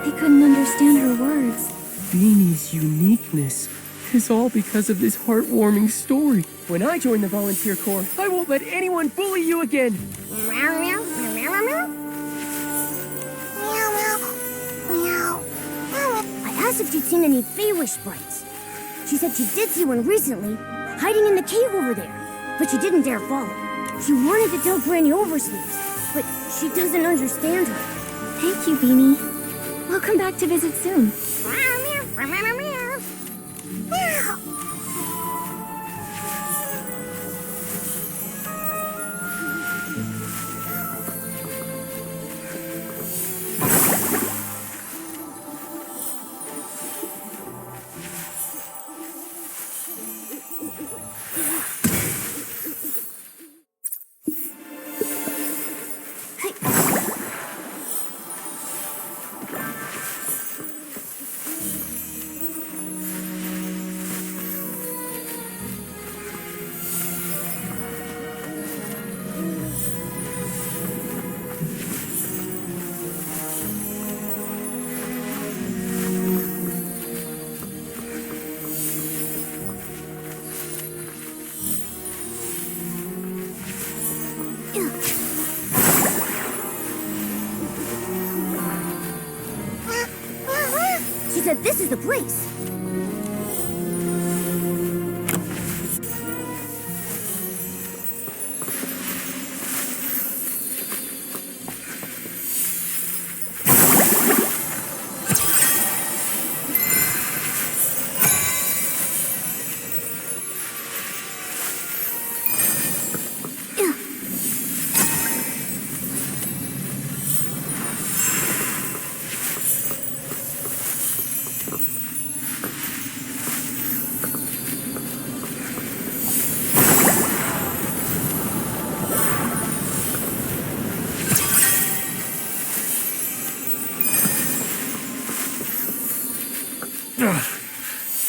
They couldn't understand her words. Beanie's uniqueness is all because of this heartwarming story. When I join the volunteer corps, I won't let anyone bully you again. Meow, meow, meow, meow, meow. Meow, meow, meow. I asked if she'd seen any Fey-Wish sprites. She said she did see one recently, hiding in the cave over there, but she didn't dare follow. She wanted to tell Granny Oversleeves, but she doesn't understand her. Thank you, Beanie. We'll come back to visit soon. Meow, meow, meow, meow, meow. Meow. that this is the place.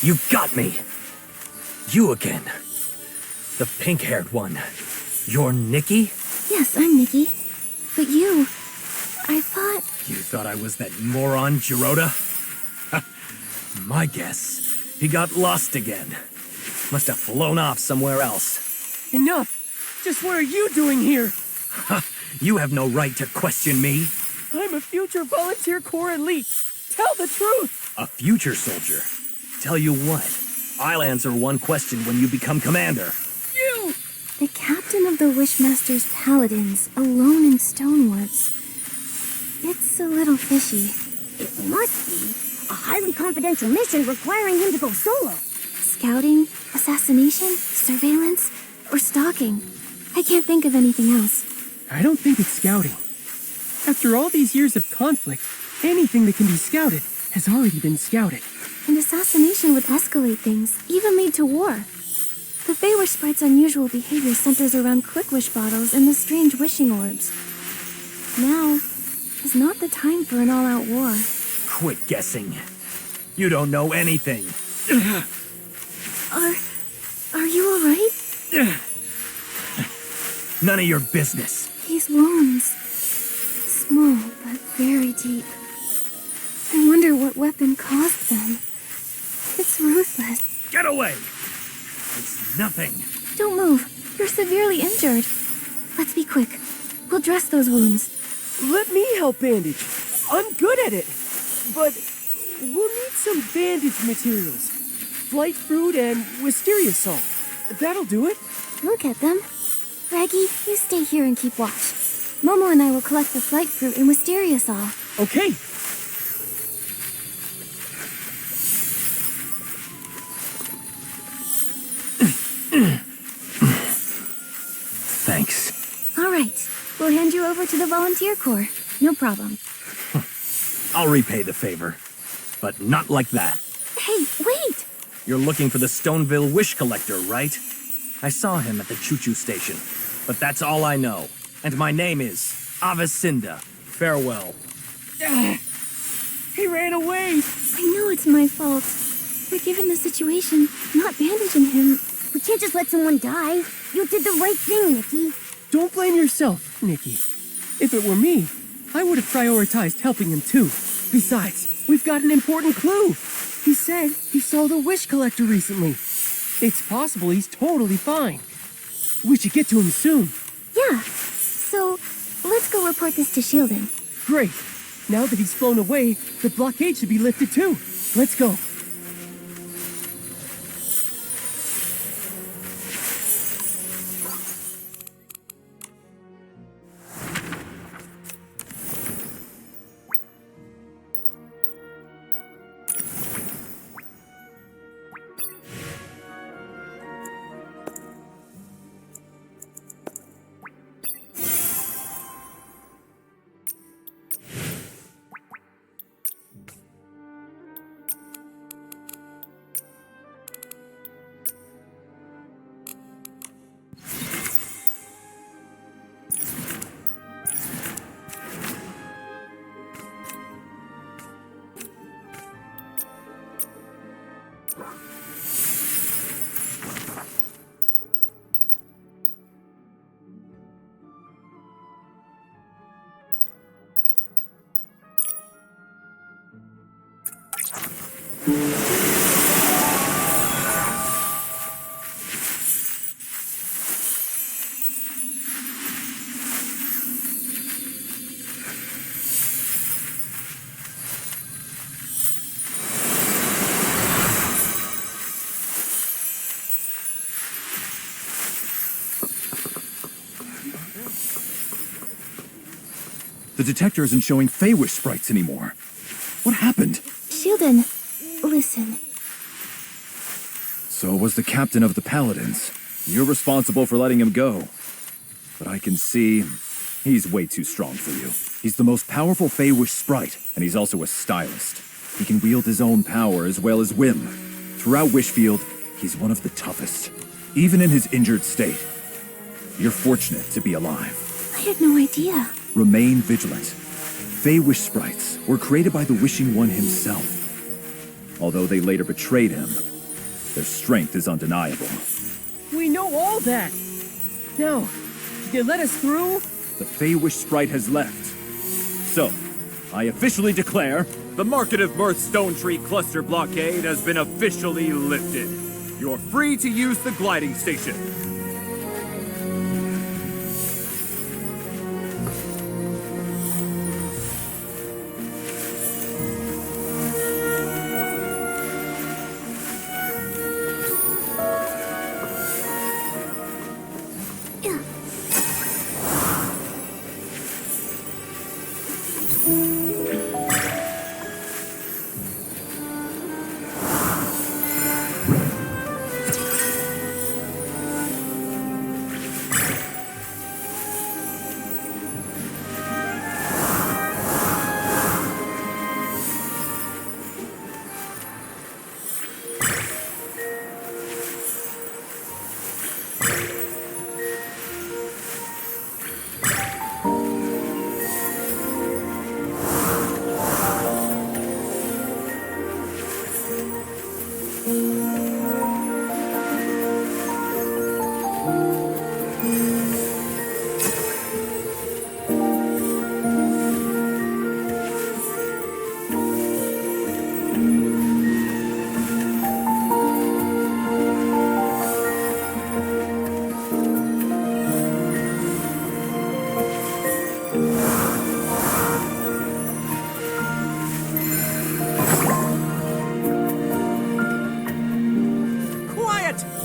You got me. You again. The pink-haired one. You're Nikki? Yes, I'm Nikki. But you... I thought... You thought I was that moron, Jirota? My guess. He got lost again. Must have flown off somewhere else. Enough! Just what are you doing here? You have no right to question me. I'm a future volunteer corps elite. Tell the truth! A future soldier. Tell you what, I'll answer one question when you become commander. You! The captain of the Wishmaster's Paladins, alone in Stonewoods. It's a little fishy. It must be a highly confidential mission requiring him to go solo. Scouting, assassination, surveillance, or stalking. I can't think of anything else. I don't think it's scouting. After all these years of conflict, anything that can be scouted has already been scouted. An assassination would escalate things, even lead to war. The Feywish Sprite's unusual behavior centers around quick wish bottles and the strange wishing orbs. Now is not the time for an all-out war. Quit guessing. You don't know anything. Are you alright? None of your business. These wounds. Small, but very deep. I wonder what weapon caused them. It's ruthless. Get away! It's nothing. Don't move. You're severely injured. Let's be quick. We'll dress those wounds. Let me help bandage. I'm good at it. But we'll need some bandage materials. Flight fruit and wisteria salt. That'll do it. We'll get them. Raggy, you stay here and keep watch. Momo and I will collect the flight fruit and wisteria salt. Okay. Thanks. All right. We'll hand you over to the volunteer corps. No problem. I'll repay the favor. But not like that. Hey, wait! You're looking for the Stoneville Wish Collector, right? I saw him at the choo-choo station. But that's all I know. And my name is Avicinda. Farewell. He ran away! I know it's my fault. But given the situation, not bandaging him... We can't just let someone die. You did the right thing, Nikki. Don't blame yourself, Nikki. If it were me, I would have prioritized helping him too. Besides, we've got an important clue. He said he saw the Wish Collector recently. It's possible he's totally fine. We should get to him soon. Yeah. So, let's go report this to Shielding. Great. Now that he's flown away, the blockade should be lifted too. Let's go. The detector isn't showing Feywish sprites anymore. What happened? Shieldon, listen. So was the captain of the Paladins. You're responsible for letting him go. But I can see he's way too strong for you. He's the most powerful Feywish sprite, and he's also a stylist. He can wield his own power as well as whim. Throughout Wishfield, he's one of the toughest, even in his injured state. You're fortunate to be alive. I had no idea. Remain vigilant. Feywish sprites were created by the Wishing One himself. Although they later betrayed him, their strength is undeniable. We know all that. Now, they let us through? The Feywish sprite has left. So, I officially declare the Market of Mirth Stone Tree Cluster blockade has been officially lifted. You're free to use the gliding station.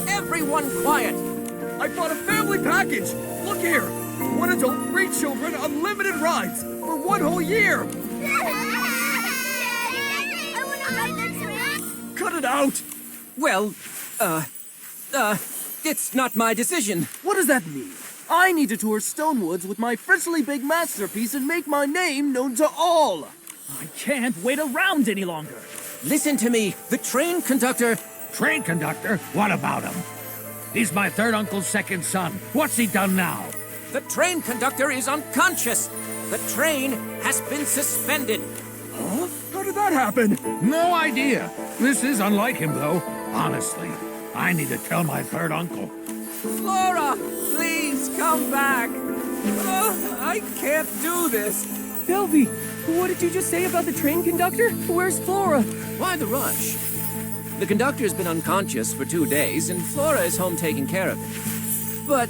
Everyone quiet! I bought a family package! Look here! 1 adult, 3 children, unlimited rides! For 1 whole year! Cut it out! Well, it's not my decision. What does that mean? I need to tour Stonewoods with my freshly big masterpiece and make my name known to all! I can't wait around any longer. Listen to me. The train conductor... Train conductor? What about him? He's my third uncle's second son. What's he done now? The train conductor is unconscious. The train has been suspended. Huh? How did that happen? No idea. This is unlike him, though. Honestly, I need to tell my third uncle. Flora, please come back. I can't do this. Belvy, what did you just say about the train conductor? Where's Flora? Why the rush? The conductor's been unconscious for 2 days, and Flora is home taking care of it. But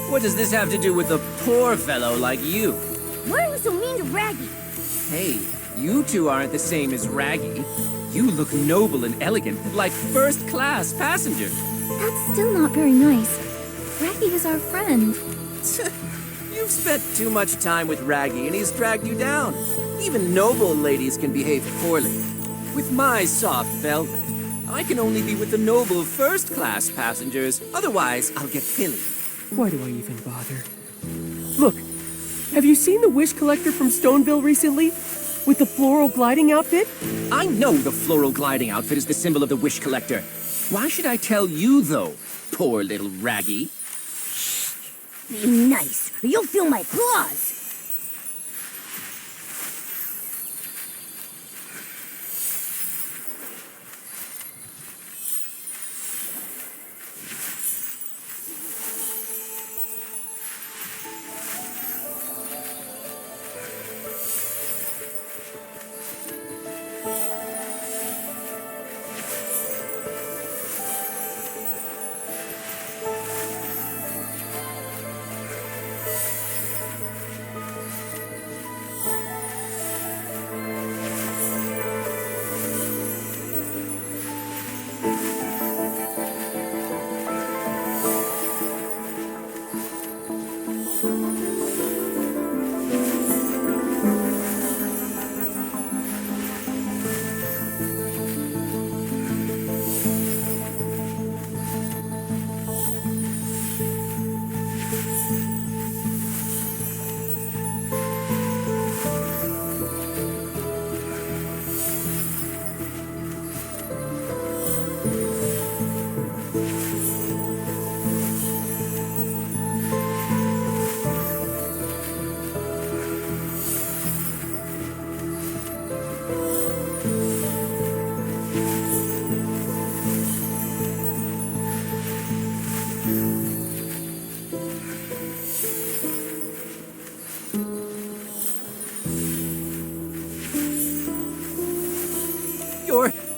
what does this have to do with a poor fellow like you? Why are you so mean to Raggy? Hey, you two aren't the same as Raggy. You look noble and elegant, like first-class passengers. That's still not very nice. Raggy is our friend. You've spent too much time with Raggy, and he's dragged you down. Even noble ladies can behave poorly. With my soft velvet, I can only be with the noble first-class passengers. Otherwise, I'll get pilly. Why do I even bother? Look, have you seen the Wish Collector from Stoneville recently? With the floral gliding outfit? I know the floral gliding outfit is the symbol of the Wish Collector. Why should I tell you, though, poor little Raggy? Be nice, or you'll feel my claws.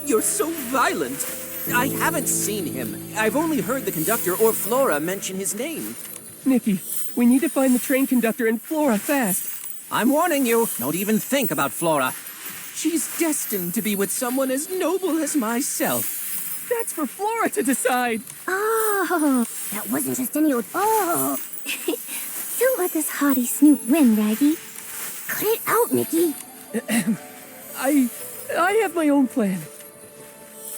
You're so violent. I haven't seen him. I've only heard the conductor or Flora mention his name. Nikki, we need to find the train conductor and Flora fast. I'm warning you, don't even think about Flora. She's destined to be with someone as noble as myself. That's for Flora to decide. Oh, that wasn't just any old. Oh! Don't let this haughty snoot win, Raggy. Cut it out, Nikki. I have my own plan.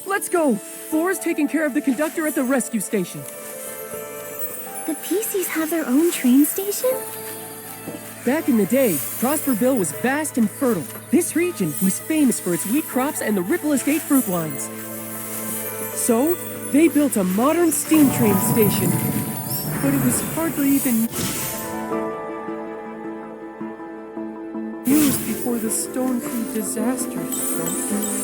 Let's go. Flora's taking care of the conductor at the rescue station. The PCs have their own train station? Back in the day, Prosperville was vast and fertile. This region was famous for its wheat crops and the Ripple Estate fruit lines. So, they built a modern steam train station. But it was hardly even used before the Stone Fruit disaster struck.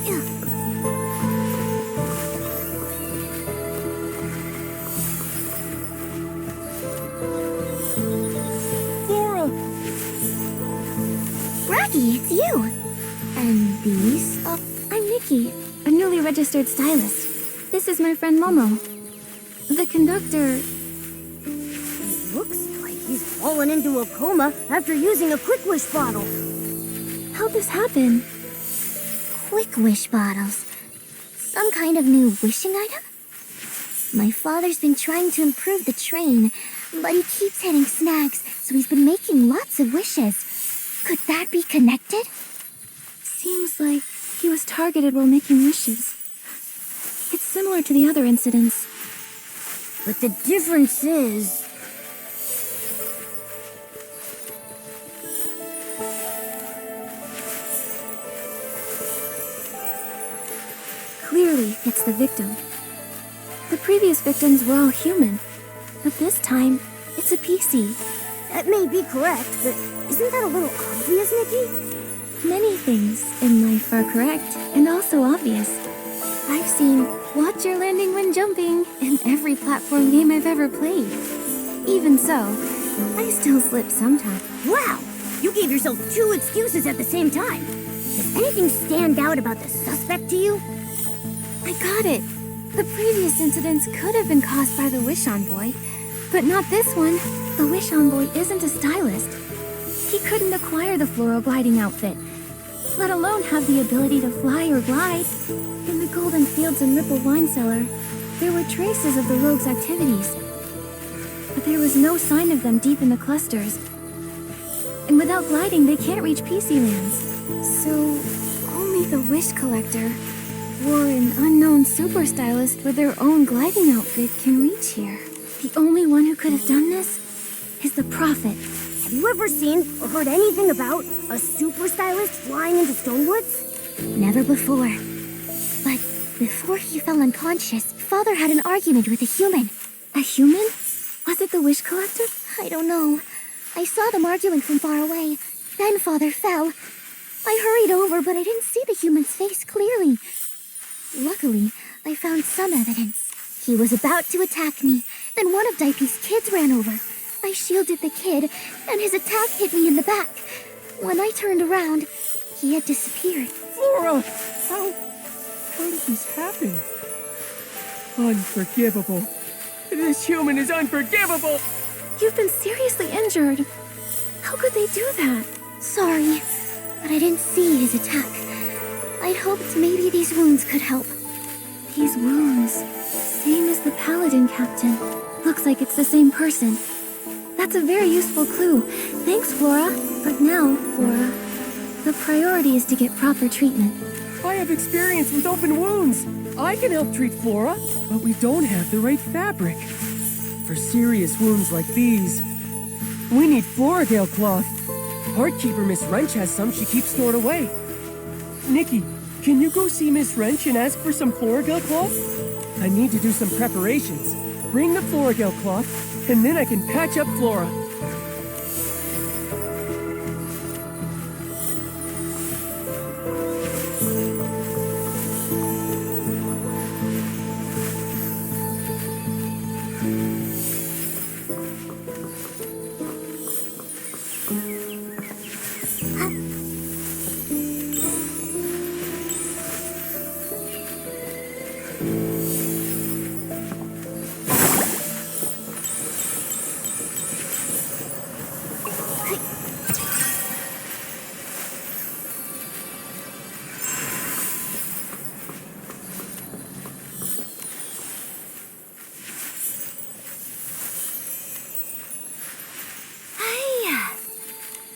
Yeah. Raggy, it's you. And these? Oh, I'm Nikki, a newly registered stylist. This is my friend Momo. The conductor... Looks like he's fallen into a coma after using a Quick Wish bottle. How'd this happen? Quick Wish bottles. Some kind of new wishing item? My father's been trying to improve the train, but he keeps hitting snags, so he's been making lots of wishes. Could that be connected? Seems like he was targeted while making wishes. It's similar to the other incidents. But the difference is... Clearly, it's the victim. The previous victims were all human, but this time, it's a PC. That may be correct, but isn't that a little obvious, Nikki? Many things in life are correct and also obvious. I've seen watch your landing when jumping in every platform game I've ever played. Even so, I still slip sometimes. Wow! You gave yourself 2 excuses at the same time. Does anything stand out about the suspect to you? I got it. The previous incidents could have been caused by the Wish Envoy, but not this one. The Wish Envoy isn't a stylist. He couldn't acquire the floral gliding outfit, let alone have the ability to fly or glide. In the Golden Fields and Ripple Wine Cellar, there were traces of the rogue's activities, but there was no sign of them deep in the clusters. And without gliding, they can't reach PC lands. So, only the Wish Collector or an unknown super stylist with their own gliding outfit can reach here. The only one who could have done this is the Prophet. Have you ever seen or heard anything about a super stylist flying into Stonewoods? Never before. But before he fell unconscious, Father had an argument with a human. A human? Was it the Wish Collector? I don't know. I saw them arguing from far away. Then Father fell. I hurried over, but I didn't see the human's face clearly. Luckily, I found some evidence. He was about to attack me. Then one of Dipey's kids ran over. I shielded the kid, and his attack hit me in the back. When I turned around, he had disappeared. Flora! How did this happen? Unforgivable. This human is unforgivable! You've been seriously injured. How could they do that? Sorry, but I didn't see his attack. I'd hoped maybe these wounds could help. These wounds, same as the Paladin Captain. Looks like it's the same person. That's a very useful clue. Thanks, Flora. But now, Flora, the priority is to get proper treatment. I have experience with open wounds. I can help treat Flora, but we don't have the right fabric. For serious wounds like these, we need Floragale cloth. Heartkeeper Miss Wrench has some she keeps stored away. Nikki, can you go see Miss Wrench and ask for some Floragale cloth? I need to do some preparations. Bring the Floragale cloth, and then I can patch up Flora.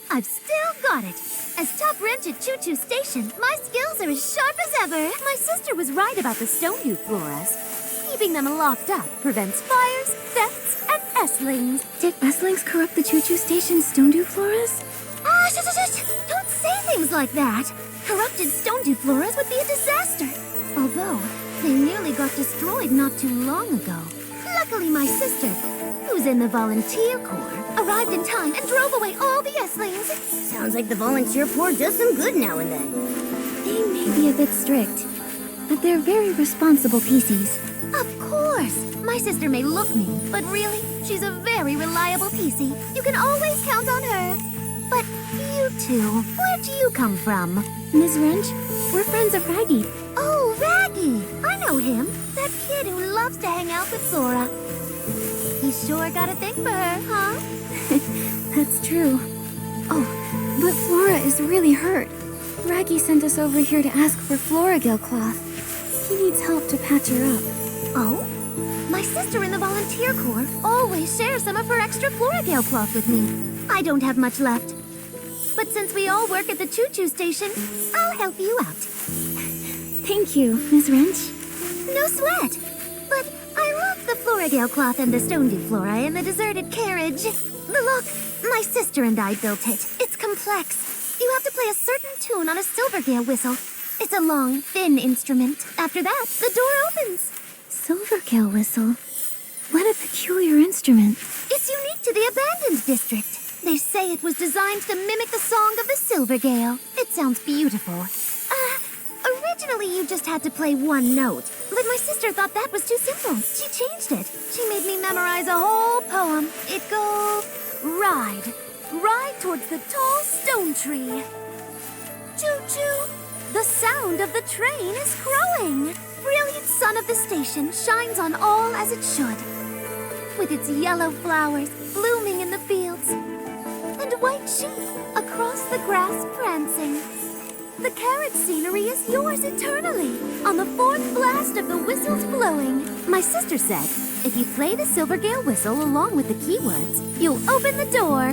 I've still got it. As top wrench at Choo Choo Station, my skills are as sharp as ever. My sister was right about the Stoneview floras. Keeping them locked up prevents fires, thefts, and S-lings. Did S-lings corrupt the Choo Choo Station Stonedew floras? Ah, shush! Don't say things like that. Corrupted Stonedew floras would be a disaster. Although, they nearly got destroyed not too long ago. Luckily, my sister, who's in the Volunteer Corps, arrived in time and drove away all the S-lings. Sounds like the Volunteer Corps does some good now and then. They may be a bit strict, but they're very responsible PCs. Of course! My sister may look mean, but really, she's a very reliable PC. You can always count on her. But you You two, where do you come from? Ms. Wrench, we're friends of Raggy. Oh, Raggy! I know him. That kid who loves to hang out with Flora. He sure got a thing for her, huh? That's true. Oh, but Flora is really hurt. Raggy sent us over here to ask for Floragale cloth. He needs help to patch her up. Oh? My sister in the volunteer corps always shares some of her extra Floragale cloth with me. I don't have much left. But since we all work at the choo-choo station, I'll help you out. Thank you, Ms. Wrench. No sweat. But I love the Floragale cloth and the stone flora in the deserted carriage. Look, my sister and I built it. It's complex. You have to play a certain tune on a Silvergale whistle. It's a long, thin instrument. After that, the door opens. Silvergale whistle? What a peculiar instrument. It's unique to the abandoned district. They say it was designed to mimic the song of the Silvergale. It sounds beautiful. Originally you just had to play one note, but my sister thought that was too simple. She changed it. She made me memorize a whole poem. It goes, ride. Ride towards the tall stone tree. Choo-choo. The sound of the train is crowing. Brilliant sun of the station shines on all as it should. With its yellow flowers blooming in the fields, and white sheep across the grass prancing. The carriage scenery is yours eternally, on the fourth blast of the whistles blowing. My sister said, if you play the Silvergale whistle along with the keywords, you'll open the door.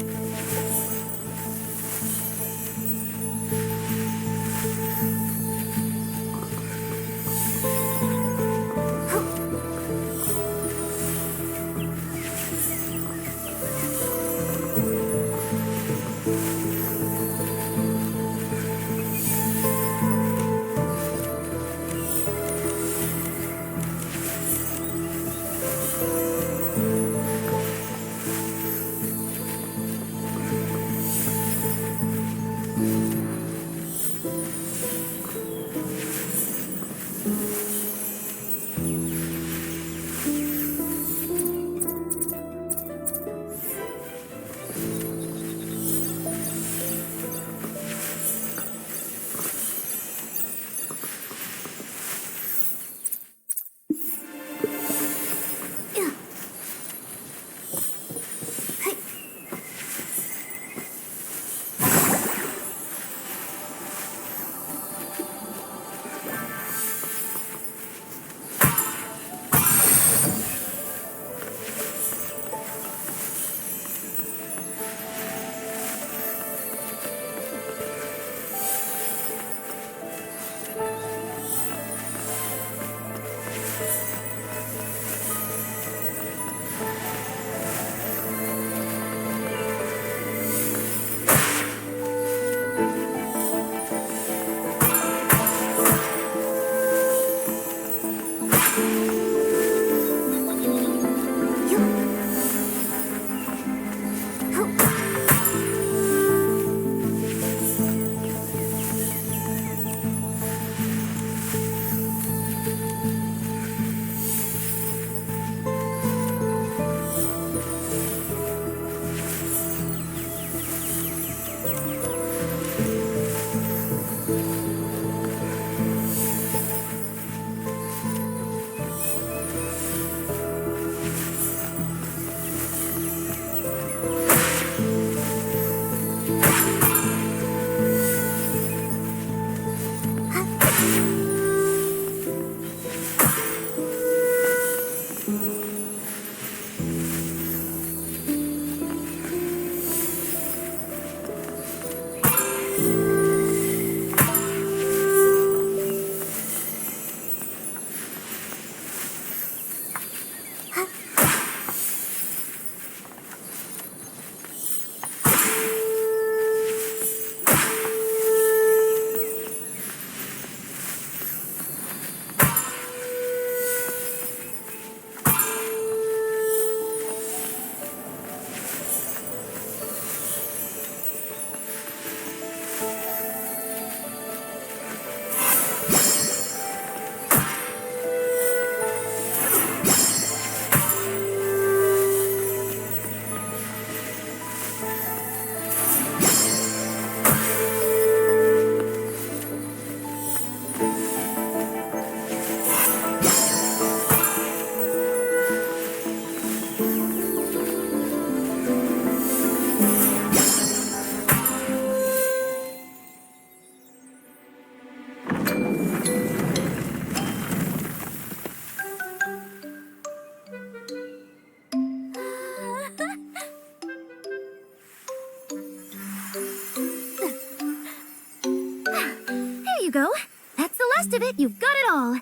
go. That's the last of it. You've got it all.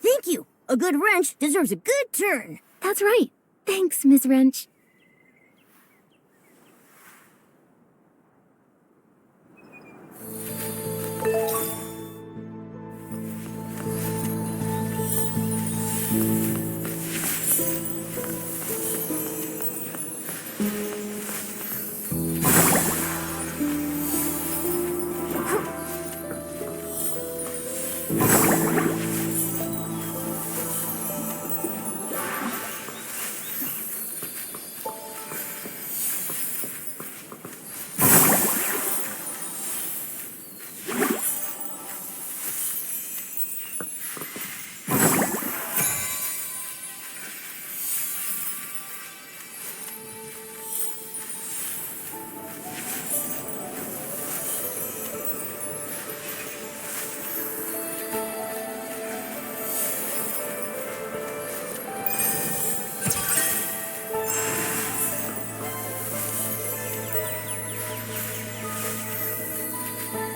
Thank you. A good wrench deserves a good turn. That's right. Thanks, Miss Wrench.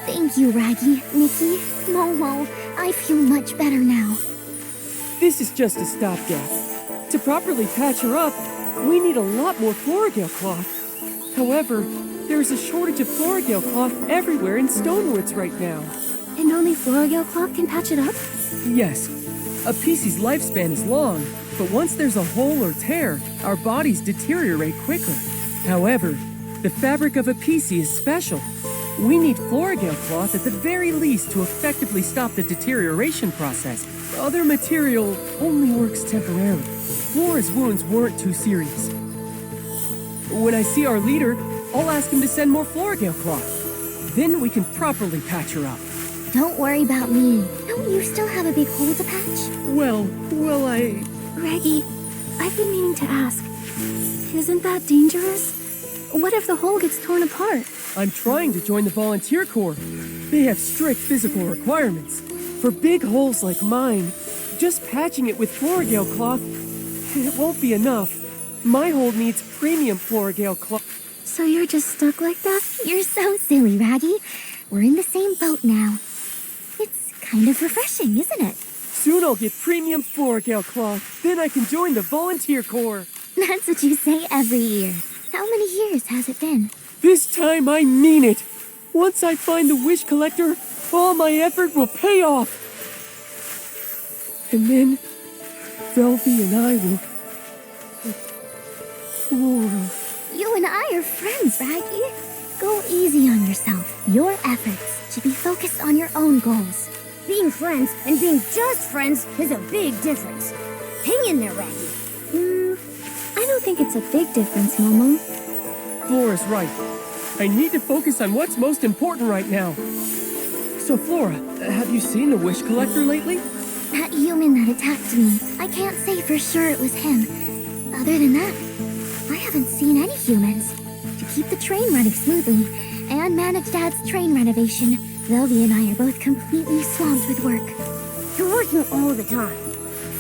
Thank you, Raggy, Nikki, Momo. I feel much better now. This is just a stopgap. To properly patch her up, we need a lot more Florigale cloth. However, there's a shortage of Florigale cloth everywhere in Stonewoods right now. And only Florigale cloth can patch it up? Yes, a PC's lifespan is long, but once there's a hole or tear, our bodies deteriorate quicker. However, the fabric of a PC is special. We need Florigale cloth at the very least to effectively stop the deterioration process. Other material only works temporarily. Flora's wounds weren't too serious. When I see our leader, I'll ask him to send more Florigale cloth. Then we can properly patch her up. Don't worry about me. Don't you still have a big hole to patch? Well, Raggy, I've been meaning to ask. Isn't that dangerous? What if the hole gets torn apart? I'm trying to join the volunteer corps. They have strict physical requirements. For big holes like mine, just patching it with Florigale cloth, it won't be enough. My hole needs premium Florigale cloth. So you're just stuck like that? You're so silly, Raggy. We're in the same boat now. It's kind of refreshing, isn't it? Soon I'll get premium Florigale cloth. Then I can join the volunteer corps. That's what you say every year. How many years has it been? This time I mean it. Once I find the wish collector, all my effort will pay off. And then, Velvy and I will... Flora... You and I are friends, Raggy. Go easy on yourself. Your efforts should be focused on your own goals. Being friends and being just friends is a big difference. Hang in there, Raggy. I don't think it's a big difference, Momo. Flora's right. I need to focus on what's most important right now. So, Flora, have you seen the wish collector lately? That human that attacked me, I can't say for sure it was him. Other than that, I haven't seen any humans. To keep the train running smoothly and manage Dad's train renovation, Velvy and I are both completely swamped with work. You're working all the time.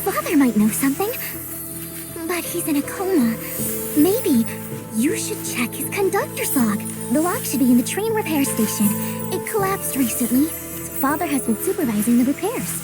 Father might know something, but he's in a coma. Maybe you should check his conductor's log. The log should be in the train repair station. It collapsed recently, so Father has been supervising the repairs.